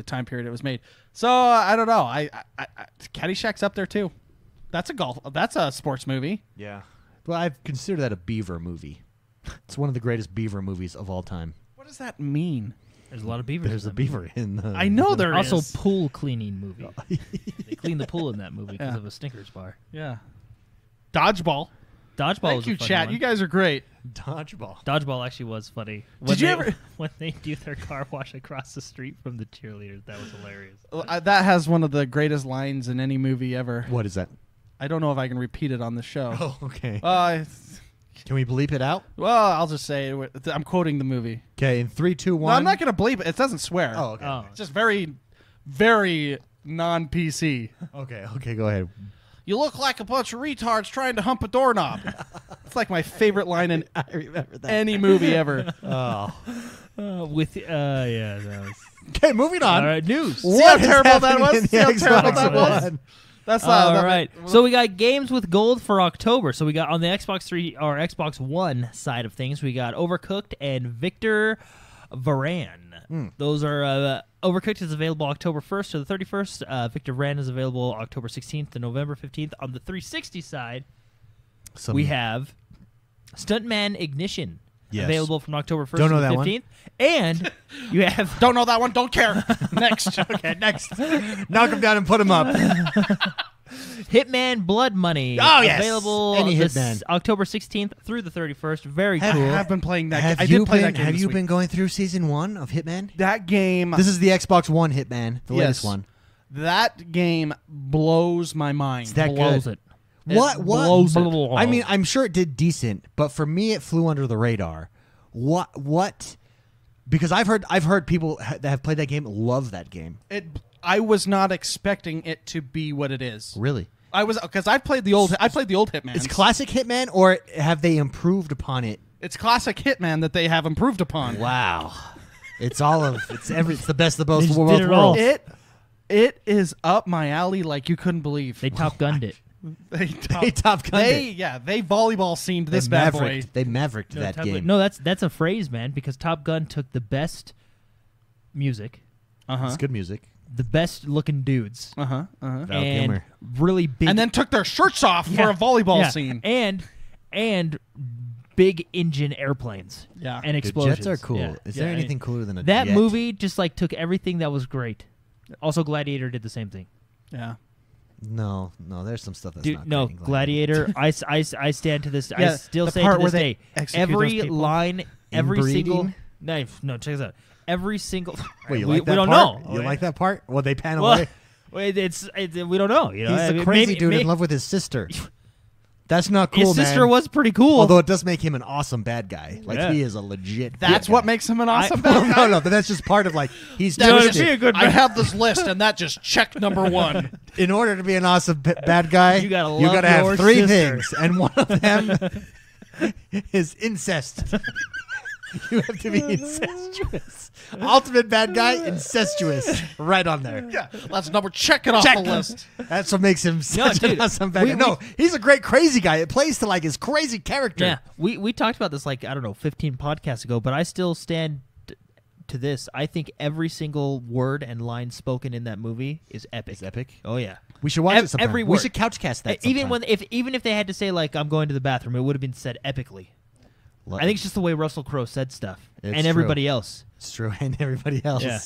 time period it was made. So I don't know. I Caddyshack's up there too. That's a sports movie. Yeah. Well, I've considered that a beaver movie. It's one of the greatest beaver movies of all time. What does that mean? There's a lot of beavers. There's in a that movie. beaver in the. I know there Also, is. pool cleaning movie. They clean the pool in that movie because Yeah. of a Snickers bar. Yeah. Dodgeball. Dodgeball Thank was you, a funny chat. one. You guys are great. Dodgeball. Dodgeball actually was funny. Did you ever- when they do their car wash across the street from the cheerleaders? That was hilarious. That has one of the greatest lines in any movie ever. What is that? I don't know if I can repeat it on the show. Oh, okay. Can we bleep it out? Well, I'll just say I'm quoting the movie. Okay, in 3, 2, 1. No, I'm not going to bleep it. It doesn't swear. Oh, okay. Oh. It's just very, very non-PC. Okay, go ahead. You look like a bunch of retards trying to hump a doorknob. It's like my favorite line in I remember that. any movie ever. Oh. Yeah. That was... Okay, moving on. All right, news. See how terrible that happening was? in the See how terrible Xbox that was? One? That's All right. So we got games with gold for October. So we got on the Xbox 3 or Xbox One side of things, we got Overcooked and Victor Varan. Those are Overcooked is available October 1st to the 31st. Victor Varan is available October 16th to November 15th. On the 360 side, we have Stuntman Ignition. Yes. Available from October 1st Don't know to the that one. 15th. And you have Don't know that one. Don't care. Next. Okay, next. Knock him down and put him up. Hitman Blood Money. Oh, yes. Available Any this Hitman. October 16th through the 31st. Very I cool. have been playing that. Have I you did play been, that game. Have this you week. been going through season 1 of Hitman? That game? This is the Xbox One Hitman, the latest one. That game blows my mind. It's that blows good. it. What? blows it. I mean, I'm sure it did decent, but for me, it flew under the radar. What? Because I've heard people that have played that game love that game. I was not expecting it to be what it is. Really? I was because I played the old Hitman. It's classic Hitman, or have they improved upon it? It's classic Hitman that they have improved upon. Wow. It's the best of both They just did it all. worlds. It is up my alley like you couldn't believe. They Top Gunned it. They Top Gunned it. Yeah, they volleyball scened this They bad boy. mavericked. They mavericked that game. No, that's a phrase, man, because Top Gun took the best music, It's good music. the best looking dudes, Val and Kilmer. really big And then took their shirts off for a volleyball scene. and big engine airplanes. Yeah. And The explosions. jets are cool. Yeah. Is there Yeah, anything cooler than a that jet? movie just like took everything that was great. Also, Gladiator did the same thing. Yeah. No, there's some stuff that's Dude, not no, great in Gladiator. I stand to this. I Yeah, still the say part to where this they day, execute every those people. line, every single. Inbreeding? No, check this out. Every single. Wait, you we, like that we don't part? know. You like that part? Well, they pan Well, away. we don't know. You know, He's I a mean, crazy maybe- dude may- in love with his sister. That's not cool, His sister man. was pretty cool. Although it does make him an awesome bad guy. Like, Yeah. he is a legit That's bad what guy. makes him an awesome Well, bad guy. no, but that's just part of, like, he's No, twisted. is he a good I have this list, and that just checked number one. In order to be an awesome bad guy, You gotta love gotta your have three sister. things, and one of them is incest. You have to be incestuous. Ultimate bad guy, incestuous. Right on there. Yeah, that's number. Check it off Check. the list. That's what makes him such an dude, awesome bad we- guy. No, he's a great crazy guy. It plays to, like, his crazy character. Yeah, we talked about this like I don't know 15 podcasts ago, but I still stand to this. I think every single word and line spoken in that movie is epic. It's epic. Oh yeah. We should watch it sometime. every We word. should couchcast that Even sometime. even if they had to say like I'm going to the bathroom, it would have been said epically. I think it's just the way Russell Crowe said stuff, It's and everybody else. It's true, and everybody else. Yeah.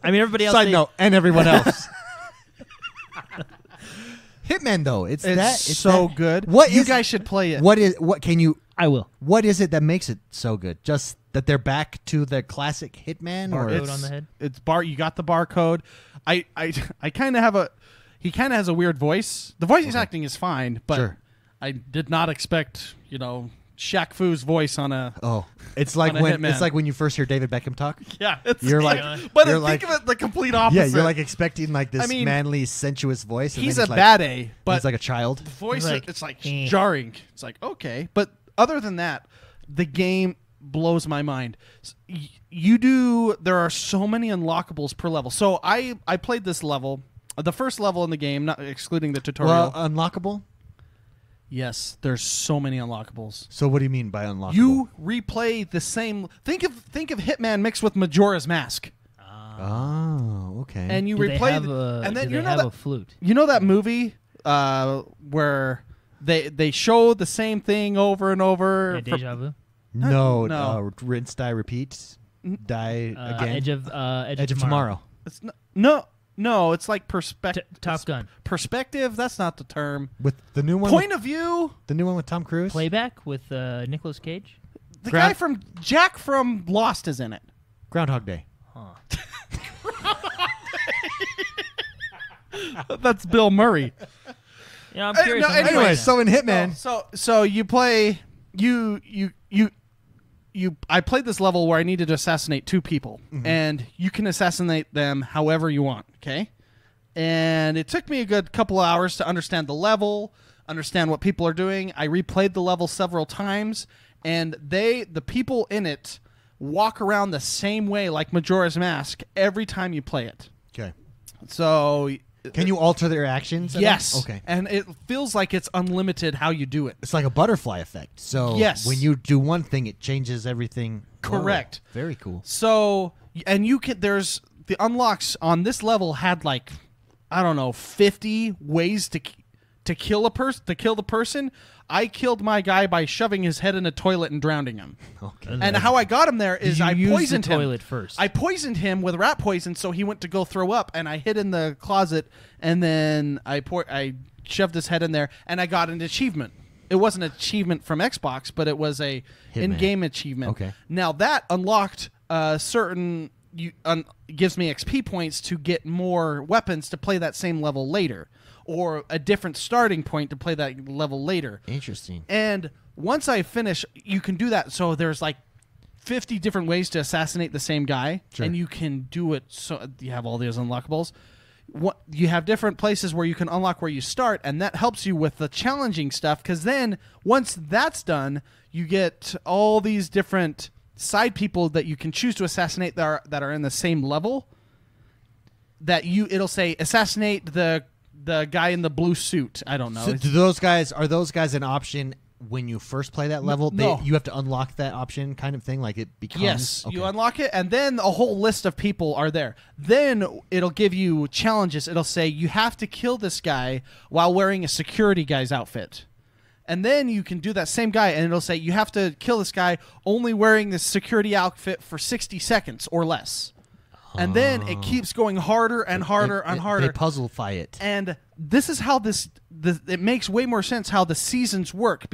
I mean, everybody else. Side they- note, and everyone else. Hitman, though, it's so that- good. What you is- guys should play it. What can you? I will. What is it that makes it so good? Just that they're back to the classic Hitman, or Barcode on the head? It's You got the barcode. I kind of have a. He kind of has a weird voice. The voice he's acting is fine, but Sure. I did not expect Shaq Fu's voice on a. Oh, it's like On a when Hitman. it's like when you first hear David Beckham talk. Yeah, it's You're like- but you're think like- of it the complete opposite. Yeah, you're like expecting like this I mean, manly, sensuous voice. And he's then a like, bad A, but he's like a child. the voice He's like, it's like eh. jarring. It's like okay, but other than that, the game blows my mind. There are so many unlockables per level. So I played this level, the first level in the game, not excluding the tutorial. Well, unlockable. Yes, there's so many unlockables. So what do you mean by unlockable? You replay the same. Think of Hitman mixed with Majora's Mask, Oh, okay. and you Do they replay. have And then do you they know have that a flute? you know that movie where they show the same thing over and over. Yeah, deja vu. no, No. rinse, die, repeat, die again. Edge of Tomorrow. It's no, it's like perspective. Top Gun. Perspective. That's not the term. With the new one. Point of view. the new one with Tom Cruise. Playback with Nicolas Cage. The Ground- guy from Jack from Lost is in it. Groundhog Day. That's Bill Murray. Yeah, I'm Hey, curious. no, I'm not anyway, right so in Hitman, So you play I played this level where I needed to assassinate 2 people, and you can assassinate them however you want, okay? And it took me a good couple of hours to understand the level, understand what people are doing. I replayed the level several times, and the people in it walk around the same way like Majora's Mask every time you play it. Okay. So can you alter their actions? Yes. Okay. And it feels like it's unlimited how you do it. It's like a butterfly effect. So yes. when you do one thing, it changes everything. Correct. Whoa, very cool. So, and you can, there's the unlocks on this level had like, I don't know, 50 ways to kill the person. I killed my guy by shoving his head in a toilet and drowning him. Okay. And how I got him there is I poisoned the toilet first. I poisoned him with rat poison, so he went to go throw up, and I hid in the closet, and then I shoved his head in there, and I got an achievement. It wasn't an achievement from Xbox, but it was a in-game achievement. Okay. Now that unlocked certain gives me XP points to get more weapons to play that same level later, or a different starting point to play that level later. Interesting. And once I finish, you can do that. So there's like 50 different ways to assassinate the same guy, and you can do it. So you have all these unlockables. You have different places where you can unlock where you start, and that helps you with the challenging stuff. Because then once that's done, you get all these different side people that you can choose to assassinate that are in the same level. It'll say assassinate the guy in the blue suit. I don't know. So are those guys an option when you first play that level? No. You have to unlock that option kind of thing, like it becomes. Yes, okay. you unlock it, and then a whole list of people are there. Then it'll give you challenges. It'll say you have to kill this guy while wearing a security guy's outfit. And then you can do that same guy, and it'll say you have to kill this guy only wearing this security outfit for 60 seconds or less. And then it keeps going harder and harder and harder. They puzzle-fy it. And this is how it makes way more sense how the seasons work,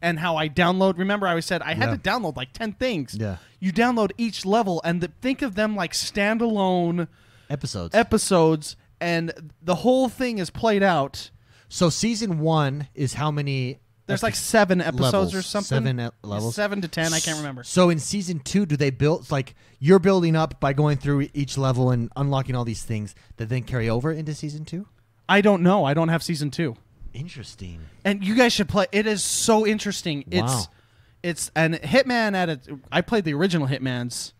and how I download. Remember, I said I had to download like 10 things. Yeah. You download each level, and think of them like standalone episodes, and the whole thing is played out. So season 1 is how many? There's like 7 episodes levels. or something. 7 levels. 7 to 10. I can't remember. So in season 2, do they build like you're building up by going through each level and unlocking all these things that then carry over into season 2? I don't know. I don't have season 2. Interesting. And you guys should play. It is so interesting. Wow. It's and Hitman I played the original Hitmans,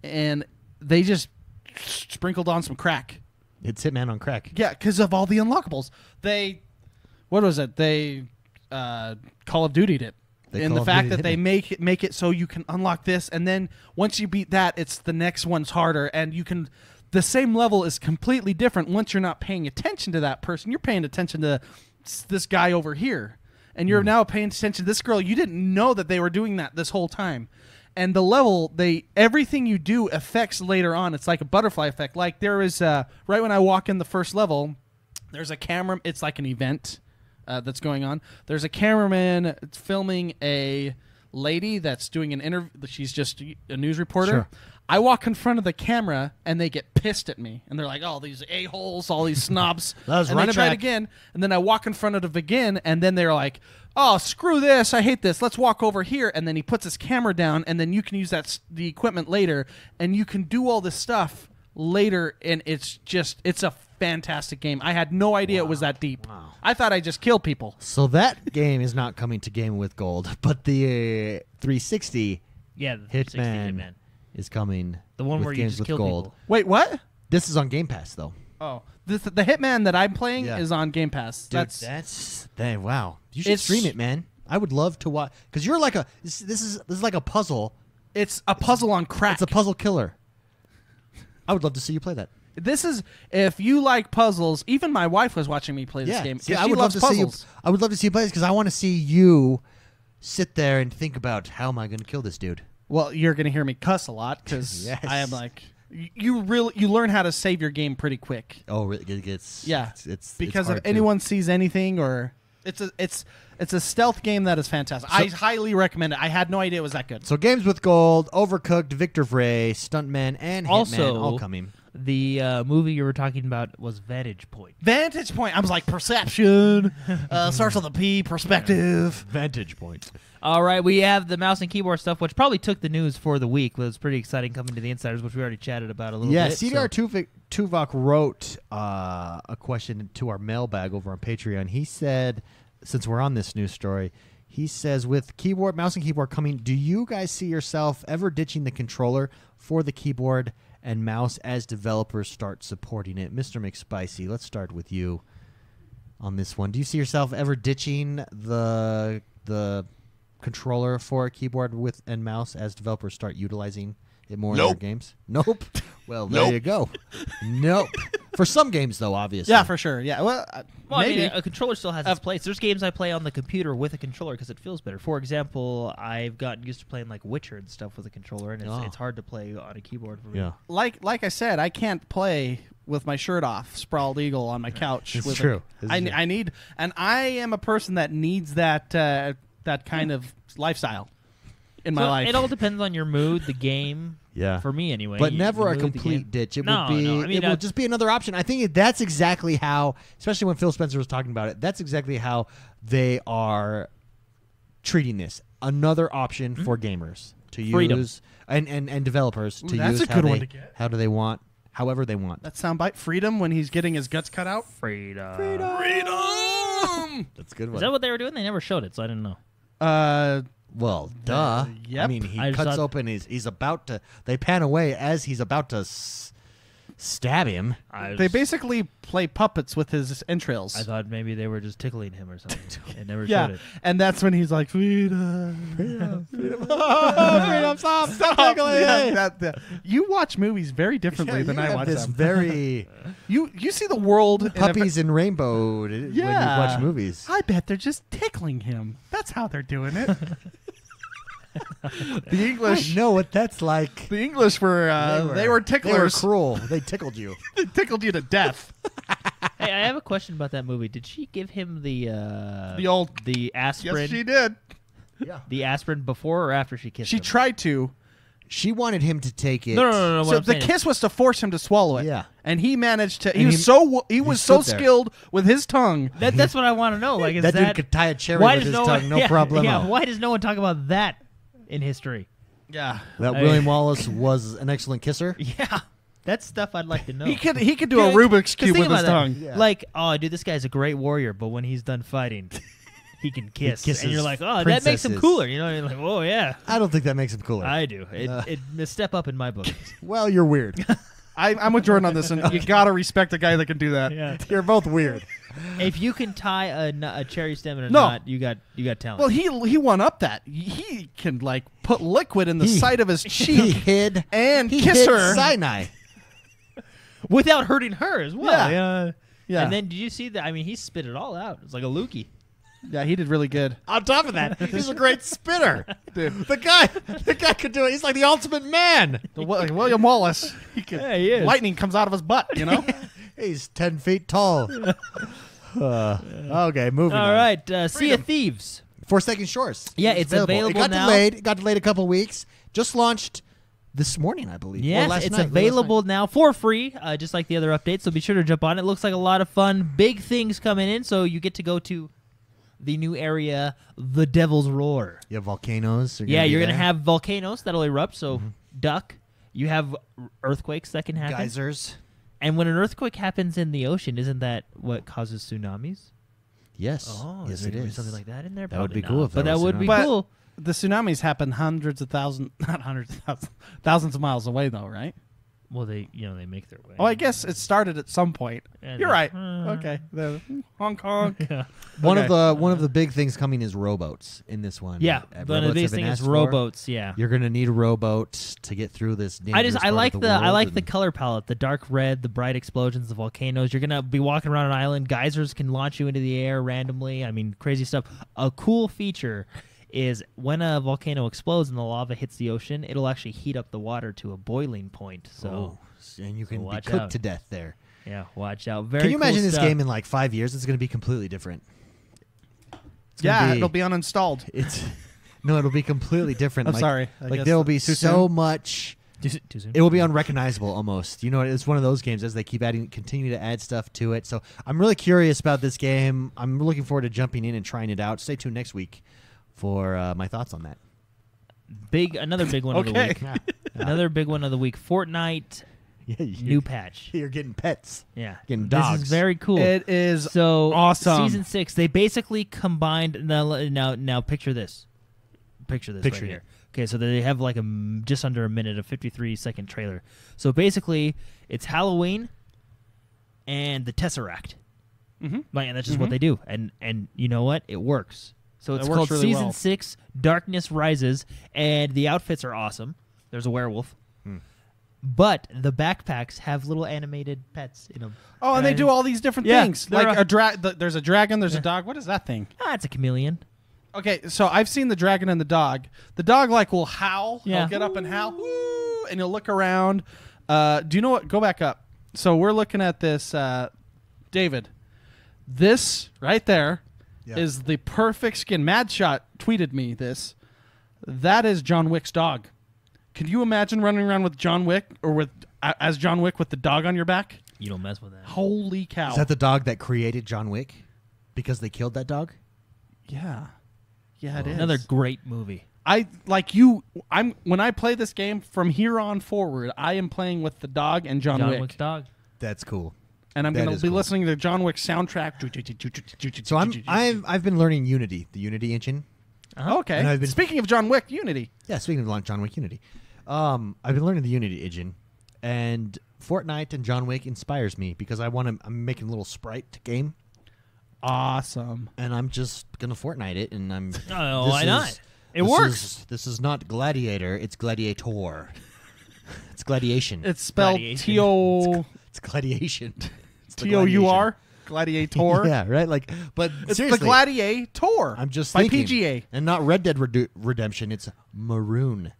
and they just sprinkled on some crack. It's Hitman on crack. Yeah, because of all the unlockables. What was it? They Call of Duty'd it. And the fact that they make it so you can unlock this, and then once you beat that, it's the next one's harder, and the same level is completely different once you're not paying attention to that person. You're paying attention to this guy over here, and you're now paying attention to this girl. You didn't know that they were doing that this whole time. And the level, everything you do affects later on. It's like a butterfly effect. Like there is, right when I walk in the first level, there's a camera. It's like an event that's going on. There's a cameraman filming a lady that's doing an interview. She's just a news reporter. Sure. I walk in front of the camera, and they get pissed at me. And they're like, oh, these a-holes, all these snobs. And they try it again. And then I walk in front of it again, and then they're like, oh, screw this. I hate this. Let's walk over here. And then he puts his camera down, and then you can use the equipment later, and you can do all this stuff later, and it's a fantastic game. I had no idea it was that deep. Wow. I thought I just killed people. So that game is not coming to Game with Gold, but the 360 Yeah, the 360 Hitman. is coming. The one with where you Games just with kill Gold. people. Wait, what? This is on Game Pass though. Oh, the Hitman that I'm playing is on Game Pass. Dude, wow. You should stream it, man. I would love to watch because you're like this is like a puzzle. It's a puzzle on crack. It's a puzzle killer. I would love to see you play that. This is if you like puzzles. Even my wife was watching me play this game. See, I would love to puzzles. see you. I would love to see you play this because I want to see you sit there and think about how am I going to kill this dude. Well, you're going to hear me cuss a lot because Yes. I am like you learn how to save your game pretty quick. Oh, really? It's because hard if anyone sees anything or it's a stealth game that is fantastic. I highly recommend it. I had no idea it was that good. So Games with Gold, Overcooked, Victor Vray, Stuntman, and Hitman all coming. The movie you were talking about was Vantage Point. Vantage point. I was like perception. Starts with a P. Perspective. Vantage point. All right, we have the mouse and keyboard stuff, which probably took the news for the week. It was pretty exciting coming to the Insiders, which we already chatted about a little Yeah, bit. CDR Tuvok wrote a question to our mailbag over on Patreon. He said, since we're on this news story, he says, with mouse and keyboard coming, do you guys see yourself ever ditching the controller for the keyboard and mouse as developers start supporting it? Mr. McSpicy, let's start with you on this one. Do you see yourself ever ditching the controller for a keyboard and mouse as developers start utilizing it more in their games? Nope. Well, there you go. Nope. For some games, though, obviously. Yeah, for sure. Yeah. Well, maybe. I mean, a controller still has its place. There's games I play on the computer with a controller because it feels better. For example, I've gotten used to playing like Witcher and stuff with a controller, and it's hard to play on a keyboard for me. Yeah. Like I said, I can't play with my shirt off, sprawled eagle on my couch. It's with true. I need, and I am a person that needs that kind of lifestyle in my life. It all depends on your mood, the game. Yeah. For me, anyway. But never the a mood, the complete game. ditch. It No, would be. no. I mean, it would just be another option. I think that's exactly how, especially when Phil Spencer was talking about it, that's exactly how they are treating this. Another option for gamers to Freedom. use and developers to that's use a good one to get. how do they want, however they want. That soundbite, freedom, when he's getting his guts cut out. Freedom. That's a good one. Is that what they were doing? They never showed it, so I didn't know. Well, duh. Yep. I mean, he I just cuts thought- open. He's about to. They pan away as he's about to stab him. They basically play puppets with his entrails. I thought maybe they were just tickling him or something. It never yeah, showed it. and that's when he's like, freedom. Freedom, stop tickling. Yeah, you watch movies very differently than I watch this them. very You see the world in a puppies in rainbow when you watch movies. I bet they're just tickling him. That's how they're doing it. The English, I know what that's like. the English were they were ticklers. They were cruel. They tickled you. They tickled you to death. Hey, I have a question about that movie. Did she give him the aspirin? Yes, she did. Yeah. The aspirin before or after she kissed She him? tried to. She wanted him to take it. No. What So I'm the saying is- kiss was to force him to swallow it. Yeah. and he managed to. And He was so stood there. skilled with his tongue. That's what I want to know. Like, is That that dude could tie a cherry why with does his no tongue, one, no yeah, problemo. Yeah, why does no one talk about that in history? Yeah, That I- William Wallace was an excellent kisser. Yeah, that's stuff I'd like to know. he could do a Dude, Rubik's 'cause cube think with his about that. tongue. Yeah. Like, oh, dude, this guy's a great warrior, but when he's done fighting, he can kiss, kisses and you're like, oh, that makes him princesses. cooler. You know, you're like, oh yeah, I don't think that makes him cooler. I do. It's a step up in my book. Well, you're weird. I'm with Jordan on this, and you gotta respect a guy that can do that. Yeah. You're both weird. If you can tie a cherry stem in a No. knot, you got talent. Well, he won up that. He can like put liquid in the He- side of his He cheek hid and he kiss hid her. Sinai. without hurting her as well. Yeah. Yeah. And then did you see that? I mean, he spit it all out. It's like a loogie. Yeah, he did really good. On top of that, he's a great spitter. Dude, the guy could do it. He's like the ultimate man. William Wallace. He could, Yeah, he is. lightning comes out of his butt. You know. He's 10 feet tall. Okay, moving on. All right, Sea of Thieves. Forsaken Shores. Yeah, it's available It got now. delayed. It got delayed a couple weeks. Just launched this morning, I believe. Or Yes, last it's night. available now for free, just like the other updates. So be sure to jump on it. Looks like a lot of fun. Big things coming in. So you get to go to the new area, the Devil's Roar. You have volcanoes. Yeah, you're going to have volcanoes that'll erupt. So duck. You have earthquakes that can happen. geysers. And when an earthquake happens in the ocean, isn't that what causes tsunamis? Yes. Oh, yes, is there it gonna be is. something like that in there? That would Probably be cool not, if there but that was would be But cool. the tsunamis happen hundreds of thousands, not hundreds of thousands, thousands of miles away, though, right? Well, they make their way. Oh, I guess it started at some point. And You're then- right. Okay. Hong Kong. Yeah. One Okay. of the big things coming is rowboats in this one. Yeah, Rowboats one of have these been things is asked for. rowboats. Yeah, You're going to need a rowboat to get through this dangerous I like part the of the I world, like the and- color palette, the dark red, the bright explosions, the volcanoes. You're gonna be walking around an island. Geysers can launch you into the air randomly. I mean, crazy stuff. A cool feature is when a volcano explodes and the lava hits the ocean, it'll actually heat up the water to a boiling point. So and you can be watch cooked out. to death there. yeah, watch out. Very. Can you cool imagine this stuff. game in like 5 years? It's going to be completely different. It's gonna Yeah, be- it'll be uninstalled. It's no, it'll be completely different. I'm sorry. I Like guess there will be too so soon? much Too soon. It will be unrecognizable almost. You know, it's one of those games as they continue to add stuff to it. So I'm really curious about this game. I'm looking forward to jumping in and trying it out. Stay tuned next week for my thoughts on that. Another big one of the week. Another big one of the week. Fortnite new patch. You're getting pets. Yeah, getting dogs. This is very cool. It is so awesome. Season 6, they basically combined. Now picture this. Picture this right here. Okay, so they have like just under a minute, a 53-second trailer. So basically, it's Halloween and the Tesseract. Like, and that's just what they do. And you know what? It works. So it's called really Season well. 6, Darkness Rises, and the outfits are awesome. There's a werewolf. But the backpacks have little animated pets in them. Oh, and they do all these different things. they're Like there's a dragon, there's a dog. What is that thing? It's a chameleon. Okay, so I've seen the dragon and the dog. The dog like will howl. Yeah. He'll get up and howl, woo, and he'll look around. Do you know what? Go back up. So we're looking at this, David. This right there is the perfect skin. Madshot tweeted me this. That is John Wick's dog. Can you imagine running around with John Wick or as John Wick with the dog on your back? You don't mess with that. Holy cow! Is that the dog that created John Wick? Because they killed that dog? Yeah, it is. Another great movie. When I play this game from here on forward, I am playing with the dog and John Wick. Wick's dog. That's cool. And I'm going to be cool. listening to John Wick's soundtrack. So I've been learning Unity, the Unity engine. Okay. And I've been- Speaking of John Wick, Unity. Yeah, speaking of John Wick Unity, I've been learning the Unity engine, and Fortnite and John Wick inspires me because I'm making a little sprite game, Awesome. and I'm just gonna Fortnite it, and I'm. Oh, this why is- not? It this works. This is not Gladiator. It's Gladiator. It's Gladiation. It's spelled Gladiation. T-O... It's Gladiation. It's the T-O-U-R? Gladiator? Yeah, right. Like, but It's seriously, the Gladiator. I'm just by thinking, PGA. and not Red Dead Redemption. It's Maroon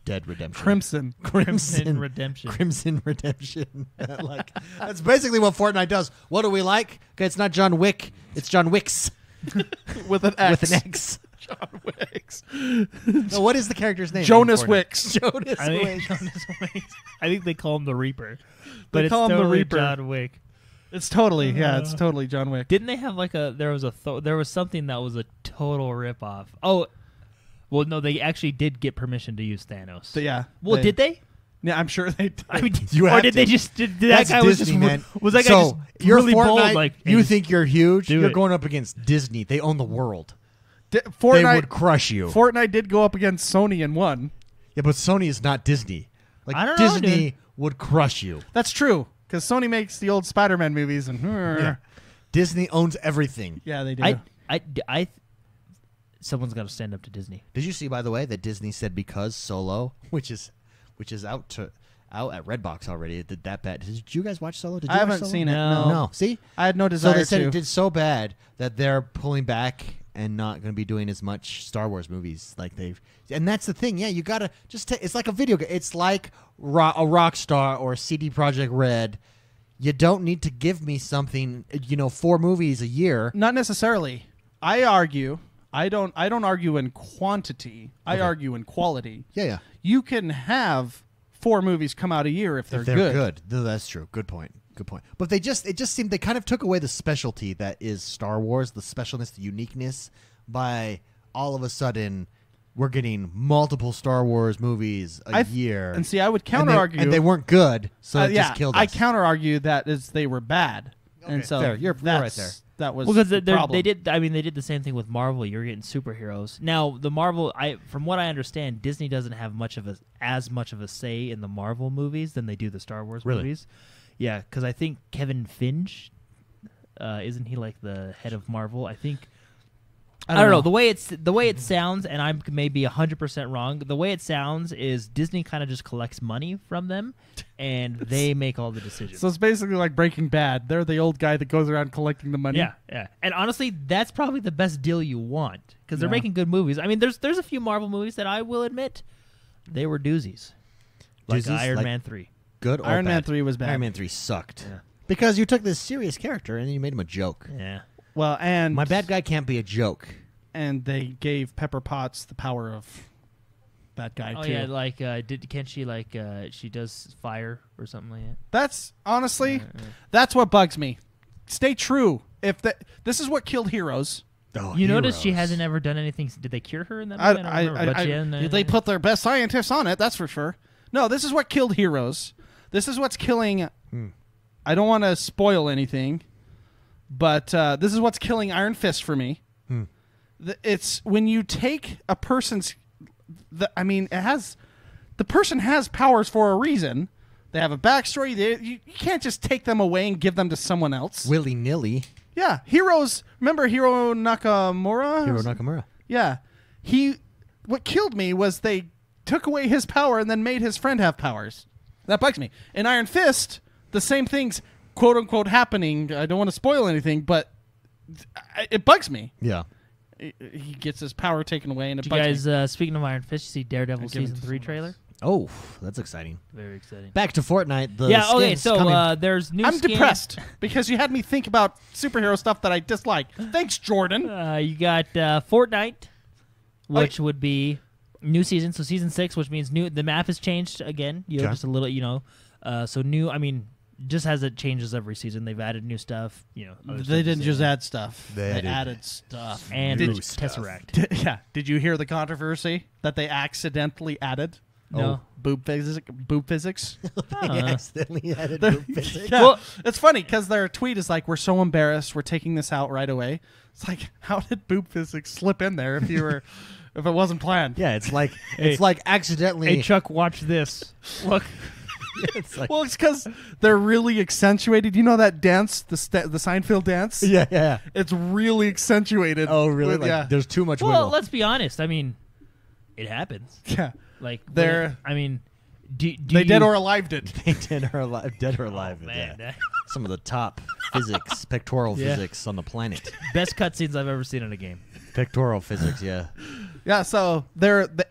Dead Redemption. Crimson. Crimson Redemption. Crimson Redemption. Like, that's basically what Fortnite does. What do we like? Okay, it's not John Wick. It's John Wicks With an X. with an X. John Wicks. No, what is the character's name? Jonas in Fortnite? Wicks. Jonas I Wicks. think, I think they call him the Reaper. But it's call him the totally Reaper. John Wick. It's totally, it's totally John Wick. Didn't they have like there was something that was a total ripoff? Oh, well, no, they actually did get permission to use Thanos. So, yeah. Well, did they? Yeah, I'm sure they did. I mean, You or have did to. they just did that That's guy Disney, was man. just was that guy So just you're really Fortnite, bold? Like you hey, think you're huge? do You're it. going up against Disney. They own the world. They Fortnite would crush you. Fortnite did go up against Sony and won. Yeah, but Sony is not Disney. Like I don't know, Disney dude. would crush you. That's true, because Sony makes the old Spider-Man movies, and Yeah. Disney owns everything. yeah, they do. someone's got to stand up to Disney. Did you see, by the way, that Disney said because Solo, which is out at Redbox already, it did that bad. Did you guys watch Solo? Did you I watch haven't Solo? seen it. No. No. See, I had no so desire they said to. it did so bad that they're pulling back and not going to be doing as much Star Wars movies like they've. And that's the thing. Yeah, you gotta just. It's like a video game. It's like a Rockstar or CD Projekt Red. You don't need to give me something. 4 movies a year. Not necessarily. I argue. I don't argue in quantity. I Okay. argue in quality. Yeah. You can have 4 movies come out a year if they're, If they're good. No, that's true. Good point. But it just seemed they kind of took away the specialty that is Star Wars, the specialness, the uniqueness, by all of a sudden we're getting multiple Star Wars movies a year. And see, I would counter argue, and they weren't good, so it yeah, just killed us. I counter argue that is they were bad, and so fair. You're right that's- there. That was Well, because the problem. they did. I mean, they did the same thing with Marvel. You're getting superheroes now. The Marvel, from what I understand, Disney doesn't have as much of a say in the Marvel movies than they do the Star Wars Really? movies. Yeah, because I think Kevin Finch, isn't he like the head of Marvel? I think. I don't know. The way it sounds, and I may be 100% wrong. The way it sounds is Disney kind of just collects money from them, and they make all the decisions. So it's basically like Breaking Bad. They're the old guy that goes around collecting the money. Yeah. And honestly, that's probably the best deal you want because they're Yeah. making good movies. I mean, there's a few Marvel movies that I will admit they were doozies, like Doozies? Iron Like- Man 3. Good or Iron Man bad? 3 was bad. Iron Man 3 sucked. Yeah. Because you took this serious character and you made him a joke. Yeah. Well, and My bad guy can't be a joke. and they gave Pepper Potts the power of that guy Oh too. yeah, like can't she like she does fire or something like that? That's honestly, that's what bugs me. Stay true. This is what killed Heroes. Oh, You notice she heroes. hasn't ever done anything. Did they cure her in that movie? I don't remember. But she hadn't- they put their best scientists on it. That's for sure. No, this is what killed Heroes. This is what's killing. I don't want to spoil anything, but this is what's killing Iron Fist for me. It's when you take a person's. The person has powers for a reason. They have a backstory. You can't just take them away and give them to someone else. willy nilly. Yeah, Heroes. Remember Hiro Nakamura? Hiro Nakamura. Yeah, what killed me was they took away his power and then made his friend have powers. That bugs me. In Iron Fist, the same thing's quote unquote happening. I don't want to spoil anything, but it bugs me. Yeah. He gets his power taken away, and it Did you bugs guys, me. speaking of Iron Fist, you see Daredevil I'll give it season to 3 someone trailer? else. Oh, that's exciting. Very exciting. Back to Fortnite. The Yeah. Okay. skins So coming. there's new. I'm skins. depressed because you had me think about superhero stuff that I dislike. Thanks, Jordan. You got Fortnite, which would be new season. So season 6, which means new. The map has changed again. Okay. Just a little. So new. I mean, just as it changes every season, they've added new stuff. Other stuff They is didn't the just same. add stuff. They added added stuff. And new there's stuff. Tesseract. Yeah. Did you hear the controversy that they accidentally added? No. Boob physics. They accidentally added They're- group physics. Yeah. Well- It's funny because their tweet is like, "We're so embarrassed. We're taking this out right away." It's like, how did boob physics slip in there if it wasn't planned? Yeah, it's like Hey. accidentally. Hey Chuck, watch this. Look. It's like Well, it's because they're really accentuated. You know that dance, the Seinfeld dance? yeah. It's really accentuated. Oh, really? with- Like, yeah. there's too much Well, wiggle. let's be honest. I mean, it happens. Yeah. Like They're- I mean, do They you, dead or alive did. They dead or alive. man, yeah. Some of the top physics, pectoral Yeah. physics on the planet. best cutscenes I've ever seen in a game. Pectoral physics, yeah. Yeah, so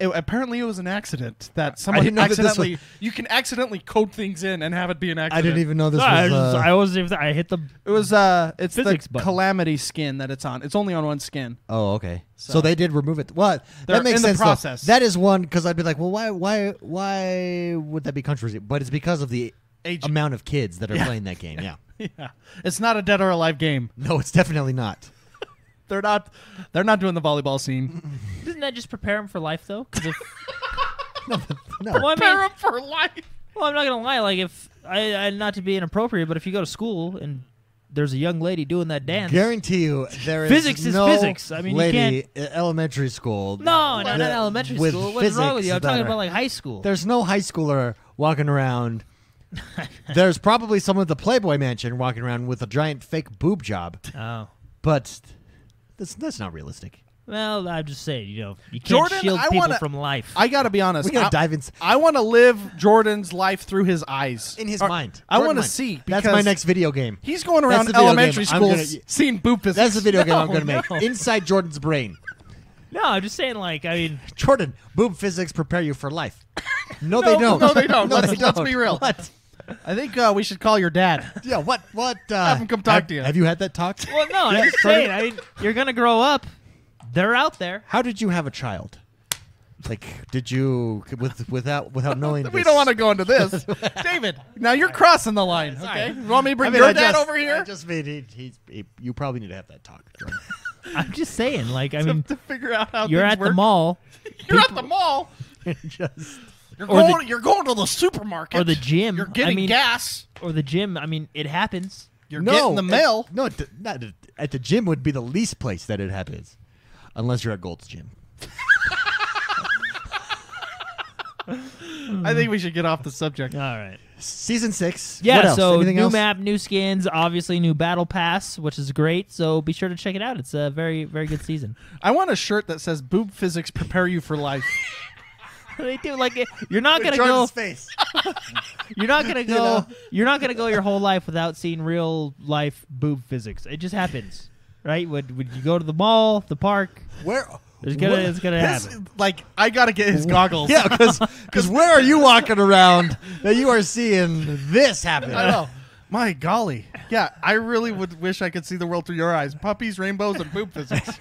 apparently it was an accident that someone didn't know that this accidentally. You can accidentally code things in and have it be an accident. I didn't even know this No, was. I wasn't even. I hit the. It was it's Physics the button. Calamity skin that it's on. It's only on one skin. Oh, okay. So, So- they did remove it. What? They're That makes in the sense. though. process. That is one because I'd be like, well, why would that be controversy? But it's because of the Age. amount of kids that are playing that game. Yeah. Yeah, it's not a dead or alive game. No, it's definitely not. They're not doing the volleyball scene. Doesn't that just prepare him for life though? 'Cause if, No. well, I mean, Prepare 'em for life. well, I'm not gonna lie. Like if I not to be inappropriate, but if you go to school and there's a young lady doing that dance, Guarantee you, there is Physics is no physics. I mean, you lady at elementary school. no, not that- elementary with school. What's wrong with you? I'm physics talking that about are- like high school. There's no high schooler walking around. There's probably someone at the Playboy Mansion walking around with a giant fake boob job, Oh. but that's not realistic. Well, I'm just saying, you can't Jordan, shield I people wanna- from life. I gotta be honest. We gotta I- dive in I want to live Jordan's life through his eyes, in his Or- mind. I Jordan want to mind. see. That's my because next video game. He's going That's around the video elementary game I'm schools gonna- seeing boob physics. That's the video game I'm No, going to make. no. Inside Jordan's brain. no, I'm just saying, like, I mean, Jordan, boob physics prepare you for life. No, No, they don't. no, they don't. No, Let's- they let's don't. be real. What? I think we should call your dad. Yeah, what? Have him come talk to you. Have you had that talk? well, no, I'm just saying, I mean, you're gonna grow up. They're out there. How did you have a child? Like, did you without knowing? We this? don't want to go into this, David. Now you're crossing the line. Okay, you want me to bring I mean, your I dad just- over here I just mean you probably need to have that talk. Jordan. I'm just saying, like, I mean, to figure out how you're things at work. the mall You're at the mall. Just You're going to the supermarket or the gym. You're getting I mean, gas. or the gym. I mean, it happens. You're getting the mail. No, not at the gym would be the least place that it happens, unless you're at Gold's Gym. I think we should get off the subject. All right. Season 6. Yeah. What else? So Anything new else? map, new skins, obviously new battle pass, which is great. So be sure to check it out. It's a very, very good season. I want a shirt that says "Boob physics prepare you for life." They do like you're not With gonna go. Jordan's face. You're not gonna go. know? You're not gonna go your whole life without seeing real life boob physics. It just happens, right? When you go to the mall, the park, Where? it's gonna His- happen. like I gotta get his goggles. Yeah, because where are you walking around that you are seeing this happen? I know. My golly. Yeah, I really would wish I could see the world through your eyes. Puppies, rainbows, and poop physics.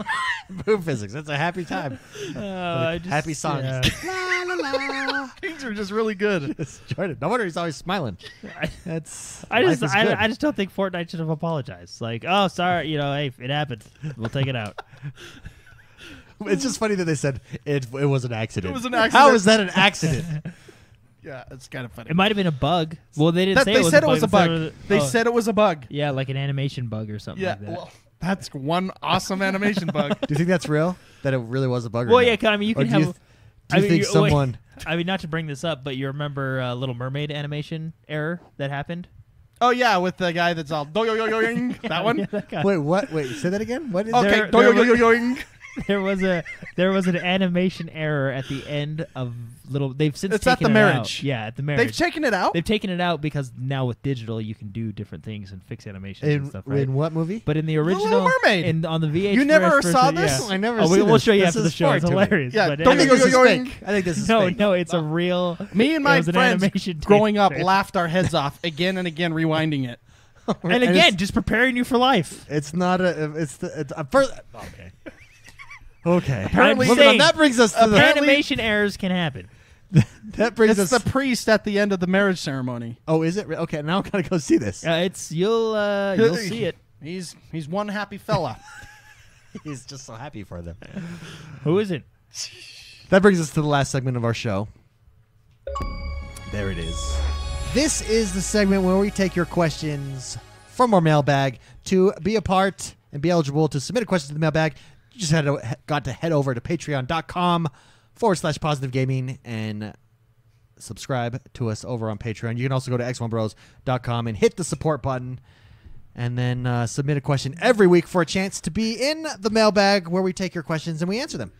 Boom physics. That's a happy time. Happy song. Yeah. La, la, la. Things are just really good. Jordan. No wonder he's always smiling. That's. I life is good. I just don't think Fortnite should have apologized. Like, oh, sorry, hey, it happened. We'll take it out. It's just funny that they said it was an accident. It was an accident. How is that an accident? Yeah, it's kind of funny. It might have been a bug. Well, they didn't say They it was said a it was a bug. bug. They said it was a bug. Yeah, like an animation bug or something Yeah, like that. well, that's one awesome animation bug. Do you think that's real? That it really was a bug? Well, or yeah, not? I mean, you Or can do you have. Do you think someone? I mean, not to bring this up, but you remember Little Mermaid animation error that happened? Oh, yeah, with the guy that's all do-yo-yo-yoing. That one? Yeah, that guy. Wait, what? Wait, say that again. What is Okay, There- do-yo-yo-yo-yoing. There was an animation error at the end of Little. They've since It's at taken the it out. marriage. Yeah, at the marriage. They've taken it out? They've taken it out because now with digital you can do different things and fix animations and stuff, right? in what movie? But in the Little original, Mermaid. on the VHS, You never version, saw this? Yeah. I never. Oh, seen we'll this. show you This after the is show. It's foreign to me. hilarious. Yeah, but don't I think Yo, this is yo, yo, fake. I think this is no, fake. no, it's a real. Me and it my was an friends animation tape growing up trailer. laughed our heads off again and again, rewinding it. And again, just preparing you for life. It's not a. It's the. It's a first. Okay. Okay. Apparently- Moving on. That brings us to the. Animation errors can happen. That brings It's us. the priest at the end of the marriage ceremony. Oh, is it? Okay, now I gotta go see this. You'll see it. He's one happy fella. He's just so happy for them. Who isn't? That brings us to the last segment of our show. There it is. This is the segment where we take your questions from our mailbag. To be a part and be eligible to submit a question to the mailbag, you just got to head over to patreon.com/positive gaming and subscribe to us over on Patreon. You can also go to XoneBros.com and hit the support button and then submit a question every week for a chance to be in the mailbag where we take your questions and we answer them.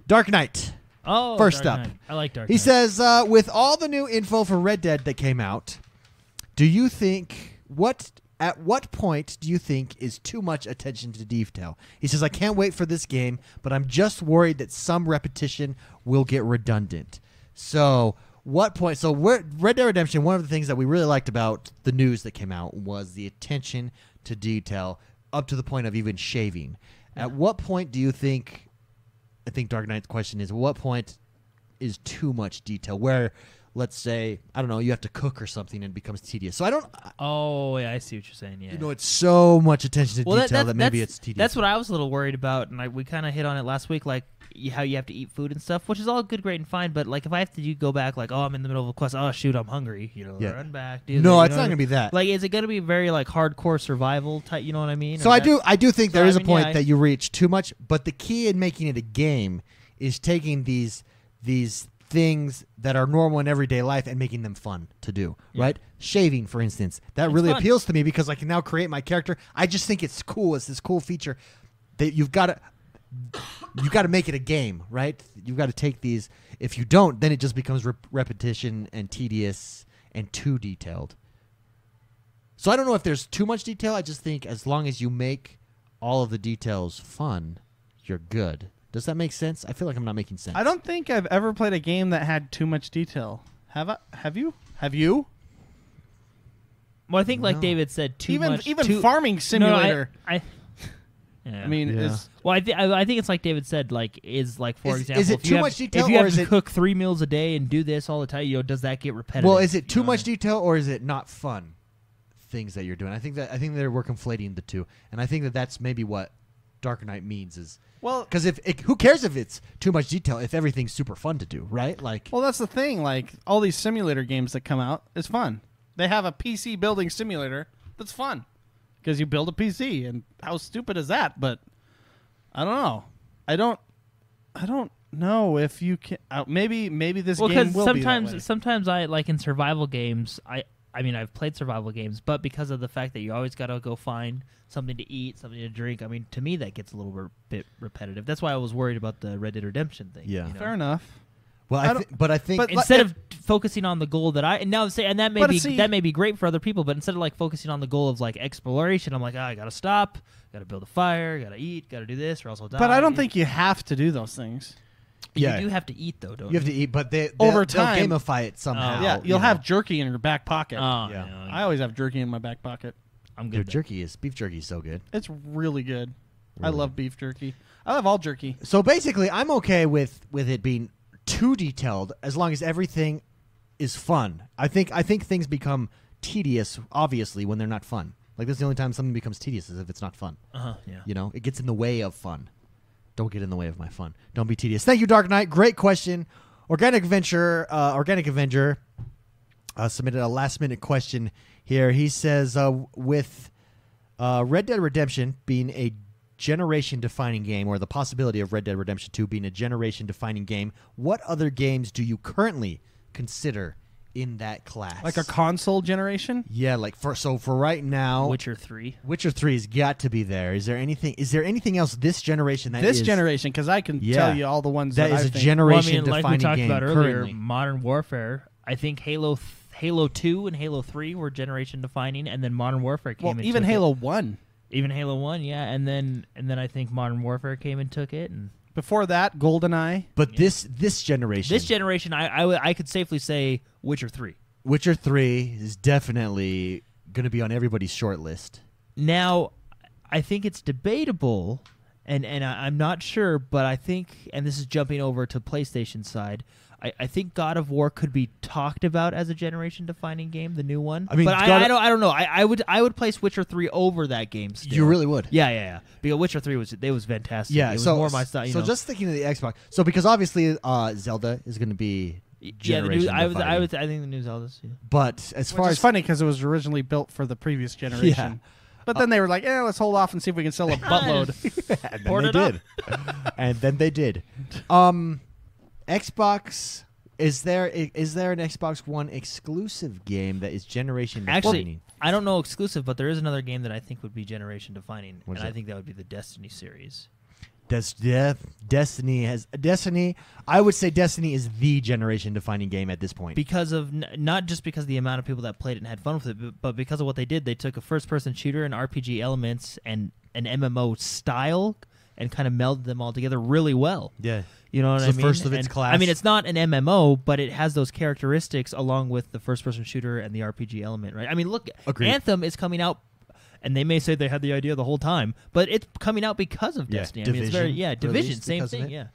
Dark Knight. Oh, First Dark up. Knight. I like Dark He Knight. says, with all the new info for Red Dead that came out, do you think at what point do you think is too much attention to detail? He says, I can't wait for this game, but I'm just worried that some repetition will get redundant. So what point? So Red Dead Redemption, one of the things that we really liked about the news that came out was the attention to detail up to the point of even shaving. At what point do you think, I think Dark Knight's question is, what point is too much detail where, let's say, I don't know, you have to cook or something and it becomes tedious. So I don't, Oh, yeah, I see what you're saying. Yeah. it's so much attention to detail that maybe that's- it's tedious. That's what I was a little worried about, and we kind of hit on it last week, like how you have to eat food and stuff, which is all good, great, and fine. But like, if I have to go back, like, oh, I'm in the middle of a quest, oh shoot, I'm hungry, Yeah. run back. No, it's not going to be that. Like, is it going to be very like hardcore survival type? You know what I mean? So Or I that- do think So, there is I a mean, point yeah, that you reach too much, but the key in making it a game is taking these things that are normal in everyday life and making them fun to do, right? Shaving, for instance. That It's really fun. appeals to me because I can now create my character. I just think it's cool. It's this cool feature that you've got to make it a game, right? You've got to take these. If you don't, then it just becomes repetition and tedious and too detailed. So I don't know if there's too much detail. I just think as long as you make all of the details fun, you're good. Does that make sense? I feel like I'm not making sense. I don't think I've ever played a game that had too much detail. Have I? Have you? Have you? Well, I think, like No. David said, too Even much. even too, Farming no, Simulator. Yeah. I mean, Yeah. is Well, I think it's like David said. Like, for example, is it if too you have- much detail, If you or have is to it- cook 3 meals a day and do this all the time, does that get repetitive? Well, is it too You know much what I mean? detail or is it not fun? Things that you're doing. I think that we're conflating the two, and I think that that's maybe what Dark Knight means is because who cares if it's too much detail if everything's super fun to do, right? Like, well, that's the thing. Like all these simulator games that come out, it's fun. They have a PC building simulator that's fun because you build a PC, and how stupid is that? But I don't know. I don't know if you can. Maybe this Well, game because will be that way. sometimes I like in survival games. I mean, I've played survival games, but because of the fact that you always got to go find something to eat, something to drink, I mean, to me that gets a little bit repetitive. That's why I was worried about the Red Dead Redemption thing. Yeah. you know? Fair enough. well, I I don't- but I think but Instead of focusing on the goal that and that may But be see- that may be great for other people, but instead of like focusing on the goal of like exploration, I'm like, I gotta stop, gotta build a fire, gotta eat, gotta do this, or else I'll die. But I don't think you have to do those things. Yeah. You do have to eat though, don't You you? have to eat, but they'll time- gamify it somehow. Yeah, you you'll know. have jerky in your back pocket. Oh, Yeah. no, I always have jerky in my back pocket. I'm Dude, good. beef jerky is so good. It's really good. I Really? love beef jerky. I love all jerky. So basically, I'm okay with it being too detailed as long as everything is fun. I think things become tedious, obviously, when they're not fun. Like, this is the only time something becomes tedious is if it's not fun. Yeah. You know, it gets in the way of fun. Don't get in the way of my fun. Don't be tedious. Thank you, Dark Knight. Great question. Organic Avenger submitted a last-minute question here. He says, with Red Dead Redemption being a generation-defining game, or the possibility of Red Dead Redemption 2 being a generation-defining game, what other games do you currently consider in that class? Like a console generation? Yeah, like for right now, Witcher 3. Witcher 3's got to be there. Is there anything else this generation that This is generation, because I can Yeah. tell you all the ones that that is I a think. generation Well, I mean, like we defining talked game about earlier, currently? Modern Warfare. I think Halo 2 and Halo 3 were generation defining, and then Modern Warfare came Well, and even took Halo it. 1. Even Halo 1, yeah, and then I think Modern Warfare came and took it, and Before that, GoldenEye. But this generation, I could safely say Witcher 3. Witcher 3 is definitely going to be on everybody's short list. Now, I think it's debatable, and I'm not sure, but I think, and this is jumping over to PlayStation side, I think God of War could be talked about as a generation-defining game, the new one. I mean, but I don't know. I would place Witcher 3 over that game. Still. You really would? Yeah. Because Witcher 3 was fantastic. Yeah, it was so more my style. So just thinking of the Xbox. So because obviously Zelda is going to be generation defining. I think the new Zelda's. Yeah. But as far Which as is funny because it was originally built for the previous generation. Yeah. But then they were like, let's hold off and see if we can sell a buttload. and then Port they it up. did. And then they did. Xbox. Is there an Xbox One exclusive game that is generation defining? Actually, I don't know exclusive, but there is another game that I think would be generation defining, What's and I that? think that would be the Destiny series. Destiny. I would say Destiny is the generation defining game at this point. Because of not just because of the amount of people that played it and had fun with it, but because of what they did. They took a first-person shooter and RPG elements and an MMO style and kind of melded them all together really well. Yeah. You know what It's I the mean? first of its And, class. I mean, it's not an MMO, but it has those characteristics along with the first-person shooter and the RPG element, right? I mean, look, Agreed. Anthem is coming out, and they may say they had the idea the whole time, but it's coming out because of Yeah, Destiny. I mean, it's very Division, released same because of thing, it. yeah.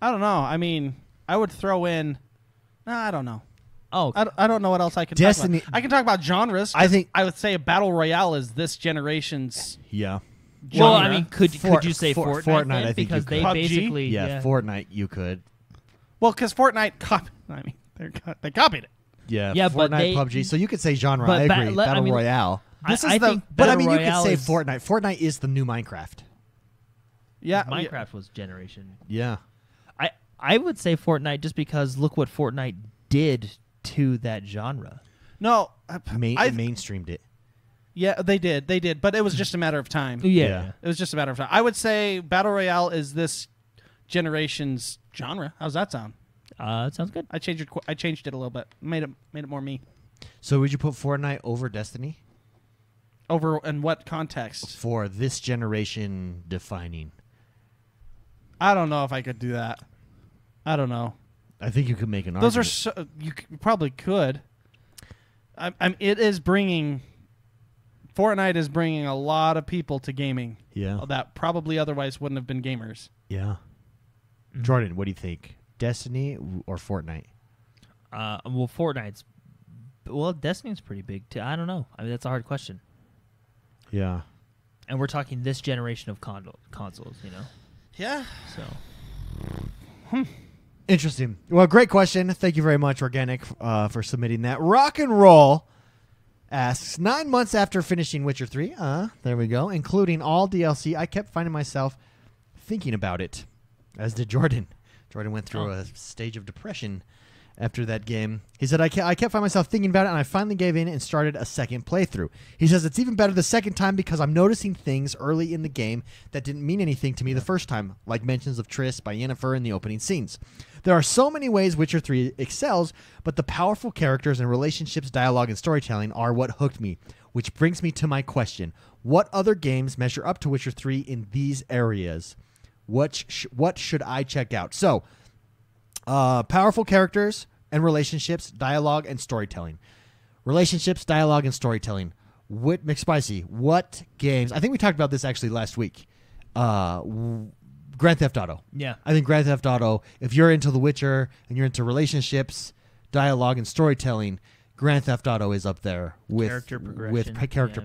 I don't know. I mean, I would throw in. I don't know. Oh, I don't know what else I can Destiny- talk about. I can talk about genres. I think- I would say a battle royale is this generation's Yeah. well, genre. I mean, could you say Fortnite? Fortnite, then? I think you because could. they PUBG? basically Yeah, Fortnite you could. Well, because Fortnite they copied it. Yeah, Yeah, Fortnite, but they- PUBG. So you could say genre. but I ba- agree. let- I Battle mean, Royale. This is I the- think But I Battle mean, you could Royale say is- Fortnite. Fortnite is the new Minecraft. Yeah, Minecraft was generation. Yeah. I would say Fortnite just because look what Fortnite did to that genre. No, Mainstreamed it. yeah, they did, but it was just a matter of time. Yeah. It was just a matter of time. I would say battle royale is this generation's genre. How's that sound? It sounds good. I changed it a little bit. Made it more me. So would you put Fortnite over Destiny Over in what context? for this generation defining? I don't know if I could do that. I don't know. I think you could make an Those are argument. you probably could. It is bringing. Fortnite is bringing a lot of people to gaming. Yeah. That probably otherwise wouldn't have been gamers. Yeah. Jordan, what do you think? Destiny or Fortnite? Well, Destiny's pretty big too. I don't know. I mean, that's a hard question. Yeah. And we're talking this generation of consoles, you know. Yeah. So Interesting. Well, great question. Thank you very much, Organic, for submitting that. Rock and Roll asks, 9 months after finishing Witcher 3, there we go, including all DLC, I kept finding myself thinking about it, as did Jordan. Jordan went through a stage of depression after that game. He said, I kept finding myself thinking about it, and I finally gave in and started a second playthrough. He says, it's even better the second time because I'm noticing things early in the game that didn't mean anything to me the first time, like mentions of Triss by Yennefer in the opening scenes. There are so many ways Witcher 3 excels, but the powerful characters and relationships, dialogue, and storytelling are what hooked me, which brings me to my question. What other games measure up to Witcher 3 in these areas? What should I check out? So, powerful characters and relationships, dialogue and storytelling. Relationships, dialogue, and storytelling. McSpicy, what games? I think we talked about this actually last week. Grand Theft Auto. Yeah. I think Grand Theft Auto, if you're into The Witcher and you're into relationships, dialogue, and storytelling, Grand Theft Auto is up there with Character progression.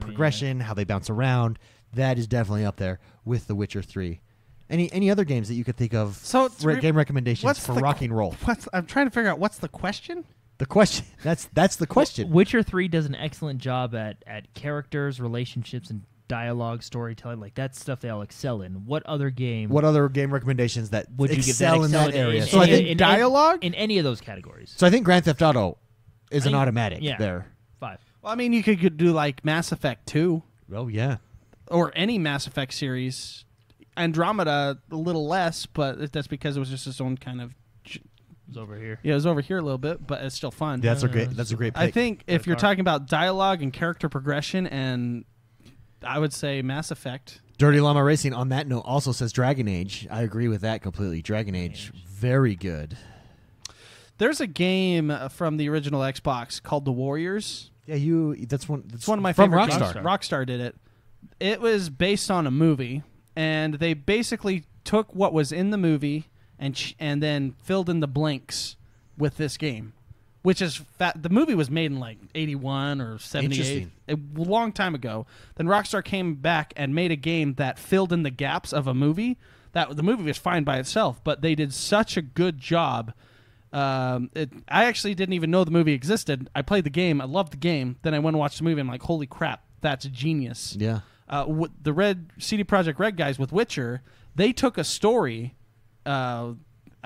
progression, how they bounce around. That is definitely up there with The Witcher 3. Any other games that you could think of? So game recommendations for rock and roll. I'm trying to figure out what's the question. The question. That's the question. Witcher 3 does an excellent job at characters, relationships, and dialogue, storytelling. Like that's stuff they all excel in. What other game recommendations that would you excel give in that area? So I think dialogue in any of those categories. So I think Grand Theft Auto is I an think- automatic yeah. there. 5. Well, I mean, you could do like Mass Effect 2 Oh yeah. or any Mass Effect series. Andromeda a little less, but that's because it was just its own kind of. It's over here. Yeah, it was over here a little bit, but it's still fun. That's a great pick. I think if a you're car. talking about dialogue and character progression, and I would say Mass Effect. Dirty Llama Racing on that note also says Dragon Age. I agree with that completely. Dragon Age, very good. There's a game from the original Xbox called The Warriors. Yeah, that's one. It's one of my from favorite Rockstar. games. Rockstar did it. It was based on a movie, and they basically took what was in the movie and then filled in the blanks with this game, which is the movie was made in like 81 or 78, Interesting. a long time ago. Then Rockstar came back and made a game that filled in the gaps of a movie. That the movie was fine by itself, but they did such a good job. I actually didn't even know the movie existed. I played the game. I loved the game. Then I went and watched the movie. I'm like, holy crap, that's genius. Yeah. The CD Projekt Red guys with Witcher, they took a story. I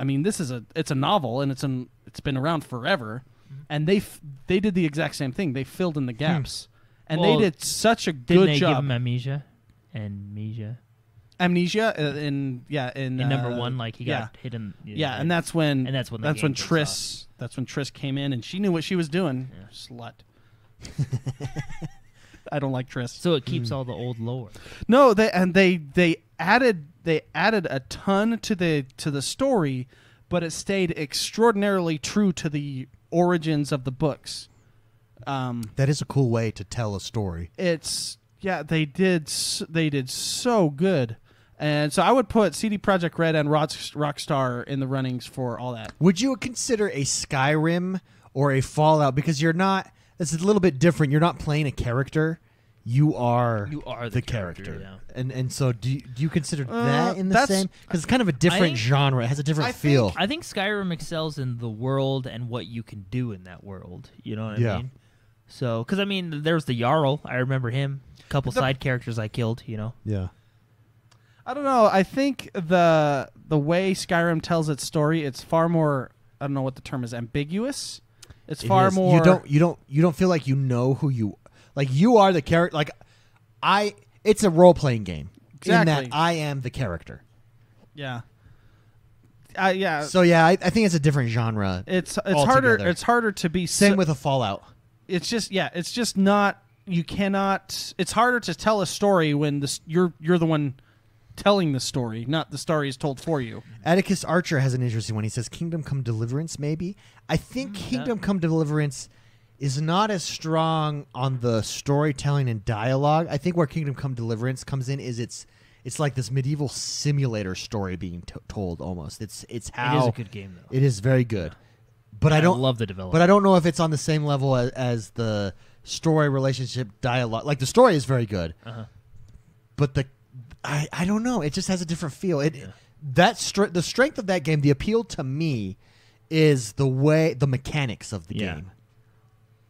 mean, it's a novel and it's been around forever, and they did the exact same thing. They filled in the gaps, and Well, they did such a Didn't good they job. give him amnesia? Amnesia in number 1, like he yeah. got hit in. Yeah, and that's when the game kicks Triss came in and she knew what she was doing. Yeah. Slut. I don't like Triss. So it keeps all the old lore. No, they added a ton to the story, but it stayed extraordinarily true to the origins of the books. That is a cool way to tell a story. They did so good. And so I would put CD Projekt Red and Rockstar in the runnings for all that. Would you consider a Skyrim or a Fallout, because you're not? It's a little bit different. You're not playing a character. You are the character. Yeah. And so do you consider that in the that's- same? Because it's kind of a different genre. It has a different feel. I think Skyrim excels in the world and what you can do in that world. You know what I mean? So, because I mean, there's the Jarl. I remember him. A couple side characters I killed. You know. Yeah. I don't know. I think the way Skyrim tells its story, it's far more. I don't know what the term is. Ambiguous. It's far is. more. You don't feel like you know who you like. You are the character. Like it's a role playing game. Exactly. In that I am the character. Yeah. Yeah. So yeah, I think it's a different genre. It's altogether. harder. It's harder to be. Same with a Fallout. It's just not. You cannot. It's harder to tell a story when you're the one telling the story, not the story is told for you. Atticus Archer has an interesting one. He says Kingdom Come Deliverance, maybe. I think Kingdom Come Deliverance is not as strong on the storytelling and dialogue. I think where Kingdom Come Deliverance comes in is it's like this medieval simulator story being told almost. It's how It is a good game though. It is very good. But I don't love the development. But I don't know if it's on the same level as the story, relationship, dialogue. Like the story is very good. But I don't know. It just has a different feel. The strength of that game, the appeal to me, is the mechanics of the game.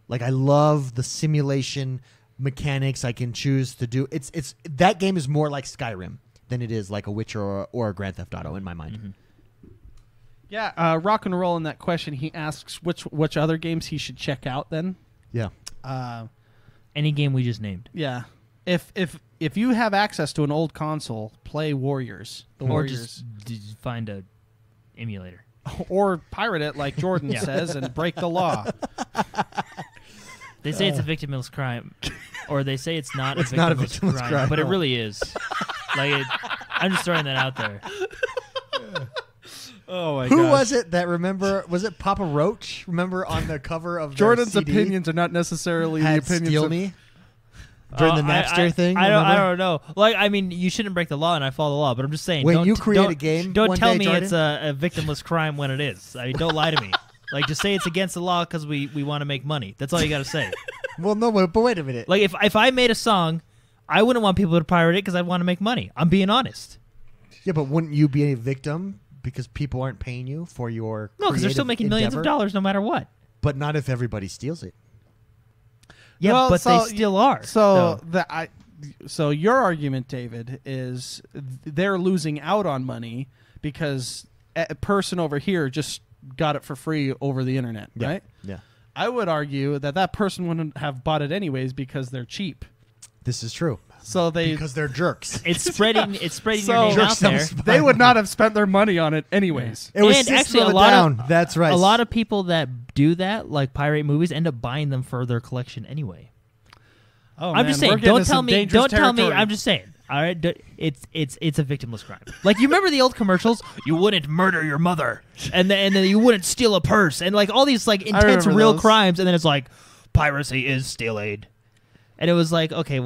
Like I love the simulation mechanics I can choose to do. It's that game is more like Skyrim than it is like a Witcher or a Grand Theft Auto in my mind. Mm-hmm. Yeah, rock and roll in that question. He asks which other games he should check out. Then, Yeah. Any game we just named. Yeah, if you have access to an old console, play Warriors. The Or Warriors, just find a emulator. or pirate it like Jordan Yeah. says and break the law. They say it's a victimless crime, or they say it's not. It's a not a victimless victimless crime. but it really is. I'm just throwing that out there. Oh my Who gosh. was it that was it Papa Roach? Remember on the cover of Jordan's their CD opinions are not necessarily the had opinions Steal of Me during the Napster thing? I remember? don't know. Like, I mean, you shouldn't break the law, and I follow the law. But I'm just saying, When don't, you create don't- a game don't one tell day, me Jordan? it's a victimless crime when it is. I mean, don't lie to me. Like, just say it's against the law because we want to make money. That's all you got to say. Well, no, but wait a minute. Like, if I made a song, I wouldn't want people to pirate it because I want to make money. I'm being honest. Yeah, but wouldn't you be a victim because people aren't paying you for your No, because they're still creative making millions of endeavor? dollars no matter what. But not if everybody steals it. Yeah, Well, but so- they still are. So your argument, David, is they're losing out on money because a person over here just got it for free over the internet, Yeah. right? Yeah. I would argue that person wouldn't have bought it anyways because they're cheap. This is true. So they Because they're jerks. It's spreading So- your name out there. they would not have spent their money on it anyways. It was And System actually, of a a lot Down. of That's right. a lot of people that do that, like pirate movies, end up buying them for their collection anyway. Oh, I'm just saying, don't tell me. Don't tell me. I'm just saying. All right, it's a victimless crime. Like, you remember the old commercials? You wouldn't murder your mother, and then you wouldn't steal a purse, and like all these like intense remember real those. crimes, and then it's like piracy is stealing, and it was like okay,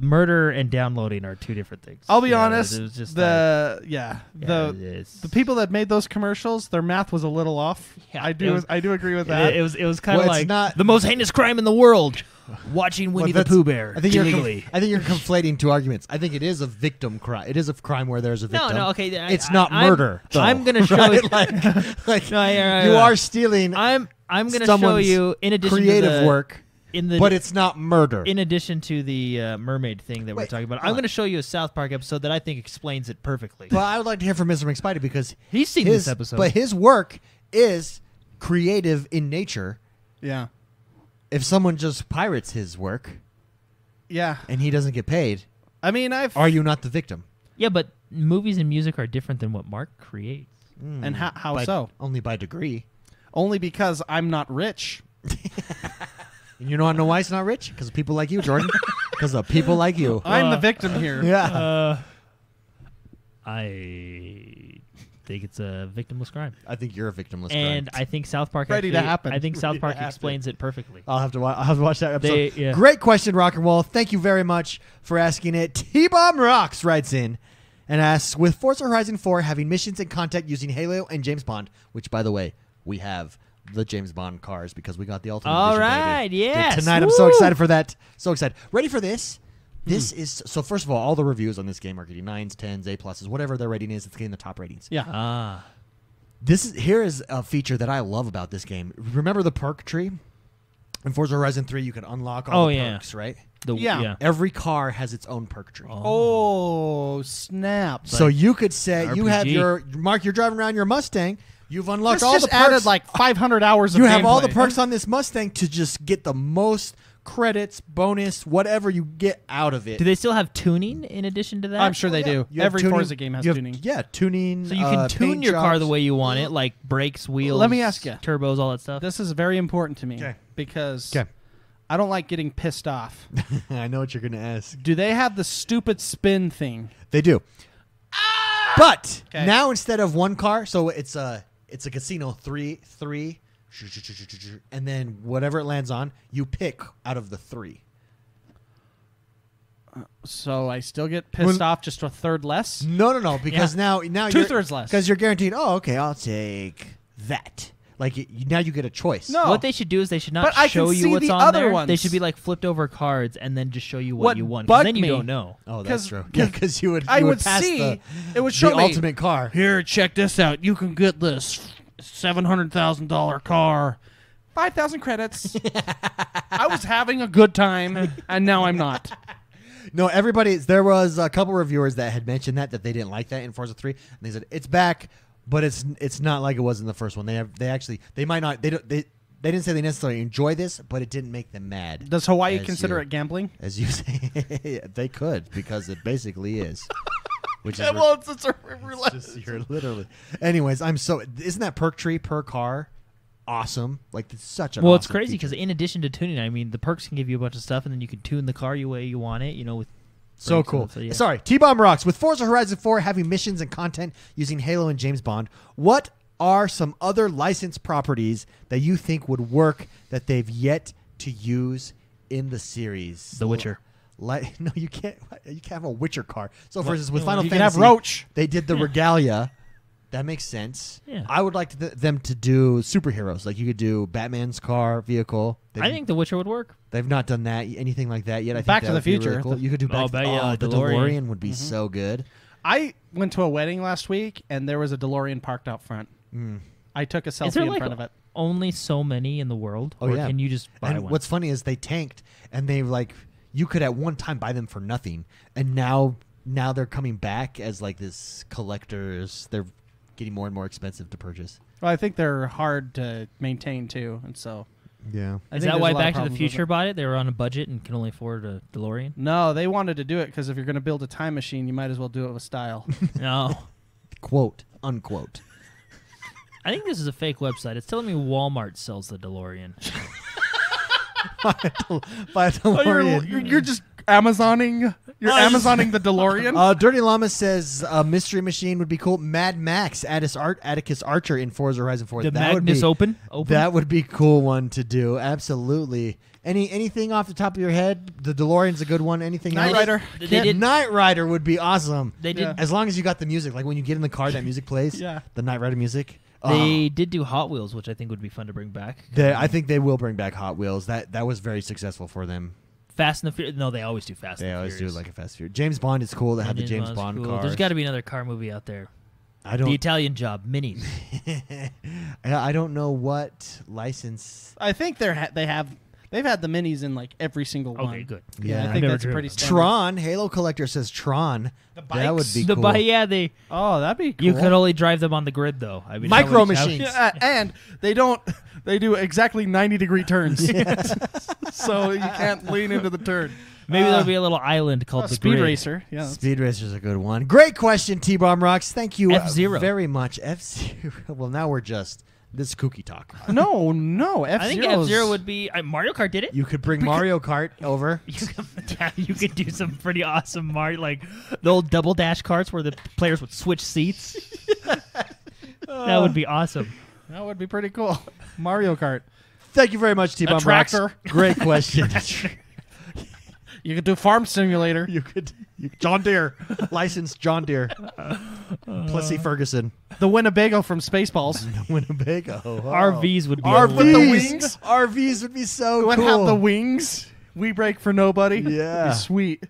murder and downloading are two different things. I'll be Yeah, honest. it was just The it's- people that made those commercials, their math was a little off. Yeah, I it was- agree with that. It was kind of Well, it's like not- the most heinous crime in the world. Watching Winnie the that's- Pooh Bear I think illegally. I think you're conflating two arguments. I think it is a victim crime. It is a crime where there's a victim. No, okay. It's not murder. though, I'm gonna show right? you. like No, yeah, you yeah. are stealing I'm gonna show someone's you in addition creative to the, work, but it's not murder. in addition to the mermaid thing that we're Wait, talking about. hold I'm on. going to show you a South Park episode that I think explains it perfectly. Well, I would like to hear from Mr. McSpider because He's seen his, this episode. but his work is creative in nature. yeah. If someone just pirates his work Yeah. and he doesn't get paid, I mean, are you not the victim? Yeah, but movies and music are different than what Mark creates. and how By- so? Only by degree. Only because I'm not rich. And you know why it's not rich? Because of people like you, Jordan. Because of people like you. I'm the victim here. Yeah. I think it's a victimless crime, I think you're a victimless and crime. I think South Park Ready to actually- happen. I think South Ready to Park happen. explains it perfectly. I'll have to watch that episode. Yeah. Great question, Rock and Roll. Thank you very much for asking it. T-Bomb Rocks writes in and asks, with Forza Horizon 4 having missions and content using Halo and James Bond, which, by the way, we have the James Bond cars because we got the Ultimate All Edition, right, baby. yes. Tonight, I'm so Woo. excited for that. So excited. Ready for this? This is, so first of all the reviews on this game are getting 9s, 10s, A+, whatever their rating is, it's getting the top ratings. Yeah. Here is a feature that I love about this game. Remember the perk tree? In Forza Horizon 3, you could unlock all the yeah. perks, right? Yeah. Every car has its own perk tree. Oh, snap. So you could say you have RPG. your Mark. You're driving around your Mustang. You've unlocked This all just the perks. added like 500 hours of you have all the gameplay. perks on this Mustang to just get the most credits, bonus, whatever you get out of it. Do they still have tuning in addition to that? I'm sure they do. You have Every tuning- Forza game has you have- tuning. Yeah, tuning. So you can tune paint your car the jobs. way you want it, like brakes, wheels. Let me ask ya. turbos, all that stuff. This is very important to me 'Kay. because 'Kay. I don't like getting pissed off. I know what you're going to ask. Do they have the stupid spin thing? They do. But 'Kay. now instead of one car, so it's a casino three, and then whatever it lands on, you pick out of the three. So I still get pissed Well- off just a third less? No, because now Two-thirds less. because you're guaranteed. Oh, okay, I'll take that. Like now you get a choice. No. What they should do is they should not But I can show you see what's the on other there. ones. They should be like flipped over cards and then just show you what What you want. 'Cause bugged then you me- don't know. Oh, that's 'Cause- true. Yeah, because you would. I you would pass see the, it would show the me ultimate car. Here, check this out. You can get this $700,000 car. 5,000 credits. I was having a good time, and now I'm not. No, everybody. There was a couple reviewers that had mentioned that they didn't like that in Forza 3, and they said it's back, but it's not like it was in the first one. They didn't say they necessarily enjoy this, but it didn't make them mad. Does Hawaii As consider you- it gambling? As you say, they could because it basically is. Which is it's a just you're literally. Anyways, isn't that perk tree per car awesome? Like it's such an Well, it's awesome crazy because feature. in addition to tuning, I mean, the perks can give you a bunch of stuff, and then you can tune the car the way you want it. You know, with So breaks cool. them, so yeah. Sorry, T-Bomb rocks. With Forza Horizon 4 having missions and content using Halo and James Bond, what are some other licensed properties that you think would work that they've yet to use in the series? The Witcher. No, you can't. You can't have a Witcher car. So, for What? instance, with You Final You Fantasy, can have Roach. they did the regalia. That makes sense. Yeah. I would like them to do superheroes. Like you could do Batman's car, vehicle. I think The Witcher would work. they've not done that anything like that yet. I think Back that to the would be really Future. cool. You could do Oh, back. the the DeLorean. DeLorean would be so good. I went to a wedding last week, and there was a DeLorean parked out front. I took a Is selfie there in like front of it. only so many in the world? Oh, or yeah. can you just buy And one? what's funny is they tanked, and they like you could at one time buy them for nothing, and now they're coming back as like this collectors. They're getting more and more expensive to purchase. Well, I think they're hard to maintain too, and so Yeah. I Is think that there's why a lot of Back to the problems with Future it. bought it? They were on a budget and can only afford a DeLorean? No, they wanted to do it because if you're going to build a time machine, you might as well do it with style. No. Quote unquote. I think this is a fake website. It's telling me Walmart sells the DeLorean. Buy a DeLorean. you're just Amazoning. You're Amazoning the DeLorean. Dirty Llama says a mystery machine would be cool. Mad Max, Atticus Archer in Forza Horizon 4. The that would Magnus be, Open? That would be a cool one to do. Absolutely. Anything off the top of your head? The DeLorean's a good one. Anything Knight else? Rider. They did. Knight Rider would be awesome. They did. Yeah. As long as you got the music. Like when you get in the car, that music plays. Yeah. The Knight Rider music. They did do Hot Wheels, which I think would be fun to bring back. I think they will bring back Hot Wheels. That was very successful for them. Fast and the Furious. No, they always do Fast They and the always do Furious. like a Fast Furious. James Bond is cool to have the James Bond's Bond cool. car. There's got to be another car movie out there. I The don't. Italian Job, Minis. I don't know what license. I think they've had the minis in like every single one. Okay, good. Yeah. I I've think never that's driven pretty them. standard. Tron. Halo Collector says Tron. The That would bikes? be The cool. they Oh, that'd be cool. you could only drive them on the grid though. I mean, Micro how machines. Yeah, and they do exactly 90-degree turns. So you can't lean into the turn. Maybe there'll be a little island called the Speed Grid. Racer. Yeah. Speed Racer's a good one. Great question, T-Bomb Rocks. Thank you F-Zero. very much. F-Zero. Well, now we're just this kooky talk. No, F-Zero. I think F-Zero would be Mario Kart did it. You could bring Mario Kart over. You could do some pretty awesome Mario, like the old double dash carts where the players would switch seats. That would be awesome. That would be pretty cool. Mario Kart. Thank you very much, T-Bomb Rocks. tractor. Great question. You could do Farm Simulator. You could John Deere, licensed John Deere, Plessy Ferguson, The Winnebago from Spaceballs. Winnebago. Oh. RVs would be RVs. With the wings? RVs would be so It would cool. have the wings. We brake for nobody. Yeah. It'd be sweet.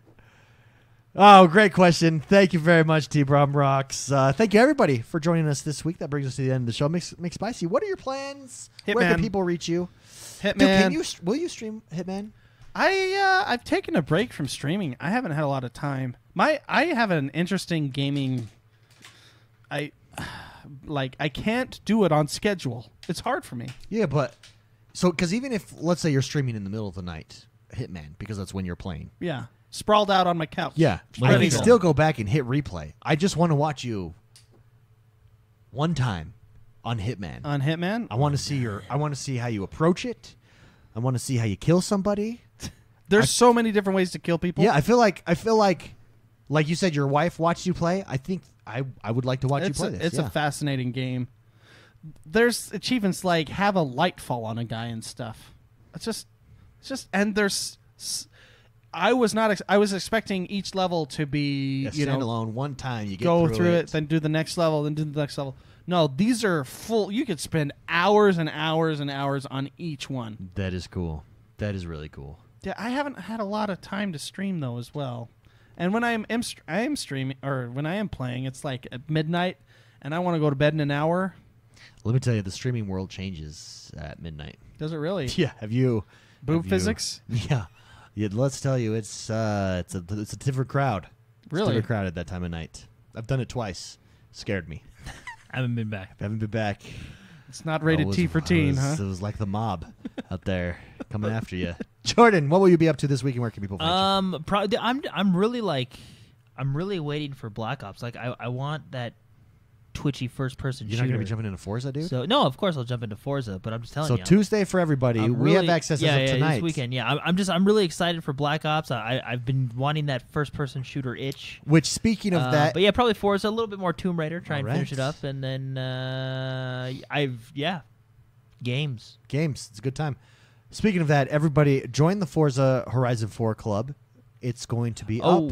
Oh, great question. Thank you very much, T-Bomb Rocks. Thank you, everybody, for joining us this week. That brings us to the end of the show. McSpicy, what are your plans? Where Hitman. can people reach you? Hitman. Dude, will you stream Hitman? I've taken a break from streaming. I haven't had a lot of time. I have an interesting gaming. I can't do it on schedule. It's hard for me. Yeah, but because even if, let's say, you're streaming in the middle of the night, Hitman, because that's when you're playing. Yeah, sprawled out on my couch. Yeah, When I you can go. still go back and hit replay. I just want to watch you one time on Hitman. On Hitman. I want to see how you approach it. I want to see how you kill somebody. There's so many different ways to kill people. Yeah, I feel like you said, your wife watched you play. I think I would like to watch you play this. It's a fascinating game. There's achievements like have a light fall on a guy and stuff. It's just and there's. I was expecting each level to be standalone. One time you get go through it, then do the next level, then do the next level. No, these are full. You could spend hours and hours and hours on each one. That is cool. That is really cool. Yeah, I haven't had a lot of time to stream though as well. And when I am streaming or when I am playing, it's like at midnight, and I want to go to bed in an hour. Let me tell you, the streaming world changes at midnight. Does it really? Yeah, have you Boob have you- physics? Yeah. Let's tell you, it's a different crowd. It's a Really? different crowd at that time of night. I've done it twice. Scared me. I haven't been back. I haven't been back. It's not rated T for teen, huh? It was like the mob out there coming after you. Jordan, what will you be up to this week, and where can people find I'm really waiting for Black Ops. Like I want that twitchy first-person You're shooter. not going to be jumping into Forza, dude? So no, of course I'll jump into Forza, but I'm just telling So you. Tuesday for everybody. We have access as of tonight. this weekend. Yeah, I'm really excited for Black Ops. I've been wanting that first-person shooter itch. Which, speaking of that... But yeah, probably Forza, a little bit more Tomb Raider, try and All finish right. it up, and then games. It's a good time. Speaking of that, everybody join the Forza Horizon 4 club. It's going to be up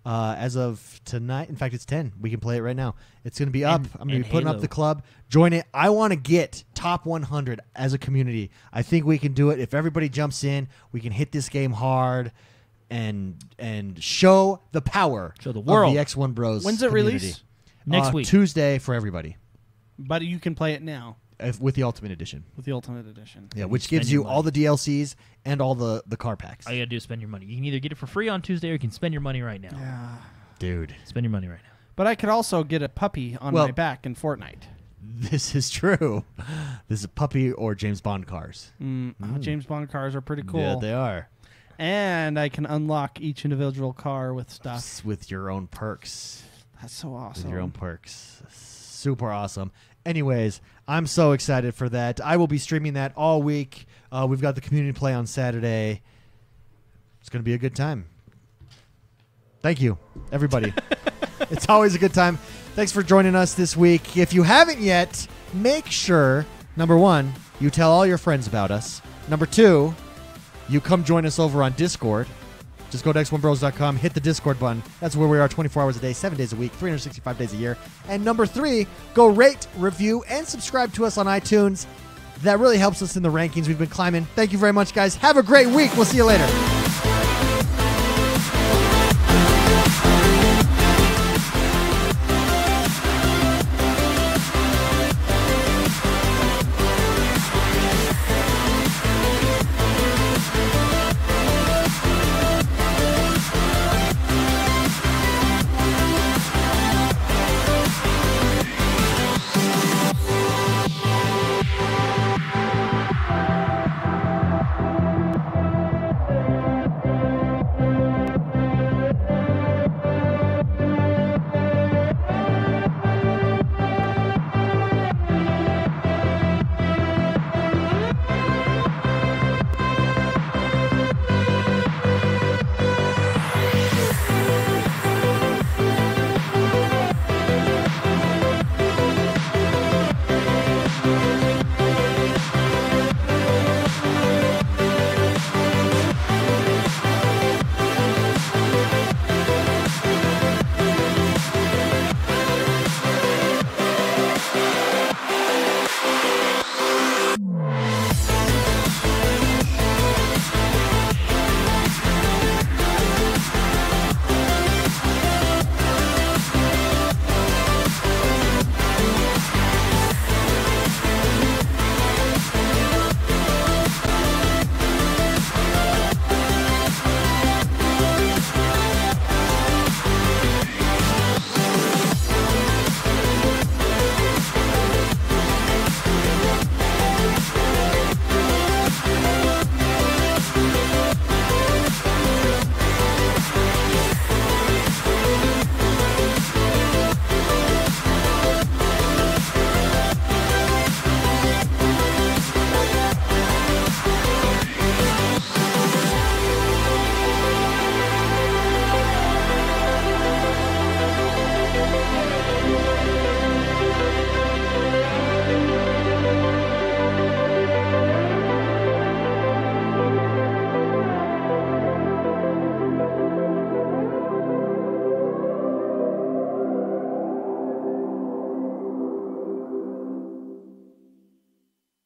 as of tonight. In fact, it's 10. We can play it right now. It's going to be up. I'm going to be putting up the club. Join it. I want to get top 100 as a community. I think we can do it. If everybody jumps in, we can hit this game hard and show the power Show the world. of the XoneBros. When's it community. release? Next week. Tuesday for everybody But you can play it now with the Ultimate Edition. with the Ultimate Edition. Yeah, which Spend gives your you all the DLCs and all the car packs. All you gotta do is spend your money. You can either get it for free on Tuesday or you can spend your money right now. Yeah. Dude, Spend your money right now. But I could also get a puppy on Well- my back in Fortnite. this is true. This is a puppy or James Bond cars. James Bond cars are pretty cool. Yeah, they are. And I can unlock each individual car with stuff. With your own perks. That's so awesome. With your own perks. Super awesome. Anyways, I'm so excited for that. I will be streaming that all week. We've got the community play on Saturday. It's going to be a good time. Thank you, everybody. It's always a good time. Thanks for joining us this week. If you haven't yet, make sure, number one, you tell all your friends about us. Number two, you come join us over on Discord. Just go to XoneBros.com, hit the Discord button. That's where we are 24 hours a day, 7 days a week, 365 days a year. And number three, go rate, review, and subscribe to us on iTunes. That really helps us in the rankings. We've been climbing. Thank you very much, guys. Have a great week. We'll see you later.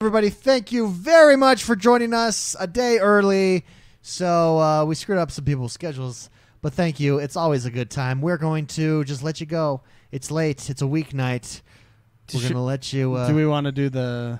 Everybody, thank you very much for joining us a day early. So we screwed up some people's schedules, but thank you. It's always a good time. We're going to just let you go. It's late. It's a weeknight. We're going to let you... do we want to do the...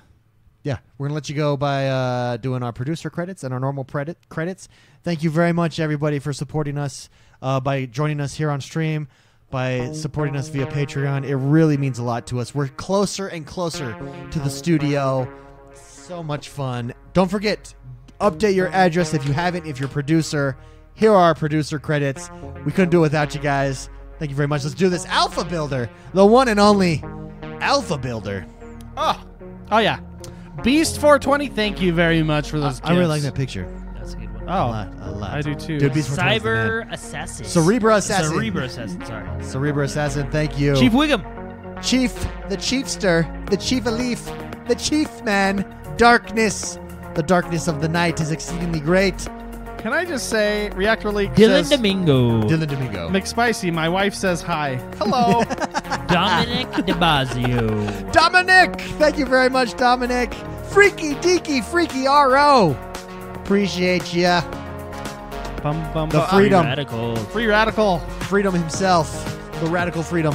Yeah, we're going to let you go by doing our producer credits and our normal credits. Thank you very much, everybody, for supporting us, by joining us here on stream, by supporting us via Patreon. It really means a lot to us. We're closer and closer to the studio. So much fun. Don't forget, update your address if you haven't, if you're a producer. Here are our producer credits. We couldn't do it without you guys. Thank you very much. Let's do this. Alpha Builder, the one and only Alpha Builder. Oh yeah. Beast 420. Thank you very much for those. I really gifts. like that picture. That's a good one. Oh, A lot. I do too. Dude, Beast 420 is the man. Cyber Assassin. Cerebro Assassin. Cerebro Assassin, sorry. Cerebro Assassin, thank you. Chief Wiggum. Chief, the Chiefster, the Chief of Leaf, the Chief Man, Darkness. The darkness of the night is exceedingly great. Can I just say, Reactor League Dylan says, Domingo. Dylan Domingo. McSpicy, my wife says hi. Hello. Dominic DeBazio. Dominic! Thank you very much, Dominic. Freaky Deaky Freaky RO. Appreciate ya. Bum, bum, The bum. freedom. Radical. Free Radical. Freedom himself. The radical freedom.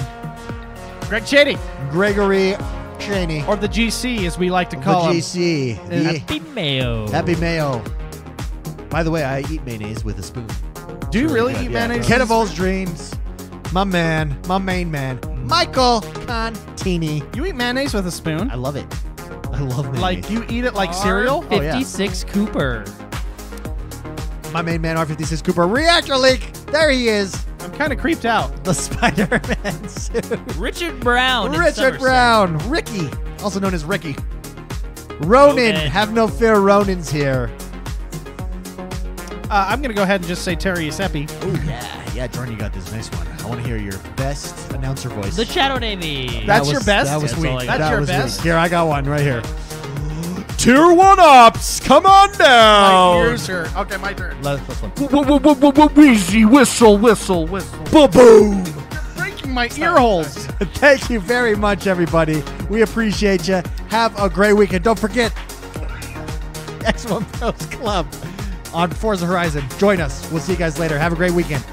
Greg Chady. Gregory Cheney. Or the GC, as we like to The call him. GC. Happy Mayo. Happy Mayo. By the way, I eat mayonnaise with a spoon. Do you really Good, eat yeah. mayonnaise? Kid of Old Dreams. My man. My main man. Michael Contini. You eat mayonnaise with a spoon? I love it. I love mayonnaise. Like, you eat it like cereal? Oh, yeah. 56 Cooper. My main man, R56 Cooper. Reactor Leak. There he is. I'm kind of creeped out. The Spider-Man suit. Richard Brown. in Richard Somerset. Brown. Ricky. Also known as Ricky. Ronan. Ronan. Have no fear. Ronan's here. I'm going to go ahead and just say Terry Seppi. Oh, yeah. Yeah, Jordan, you got this nice one. I want to hear your best announcer voice. The Shadow Navy. That's your best? That was That's weak. all I got. That's That your was best? weak. Here, I got one right here. Tier 1 ups. Come on My down. ears hurt. Okay, my turn. Let's one. Wheezy, whistle, whistle, whistle. Ba-boom. Breaking my ear holes. Thank you very much, everybody. We appreciate you. Have a great weekend. Don't forget, XoneBros Club on Forza Horizon. Join us. We'll see you guys later. Have a great weekend.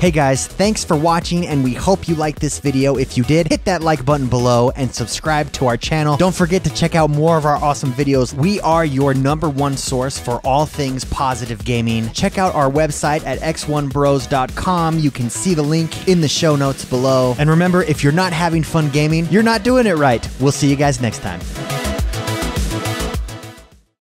Hey guys, thanks for watching, and we hope you liked this video. If you did, hit that like button below and subscribe to our channel. Don't forget to check out more of our awesome videos. We are your #1 source for all things positive gaming. Check out our website at XoneBros.com. You can see the link in the show notes below. And remember, if you're not having fun gaming, you're not doing it right. We'll see you guys next time.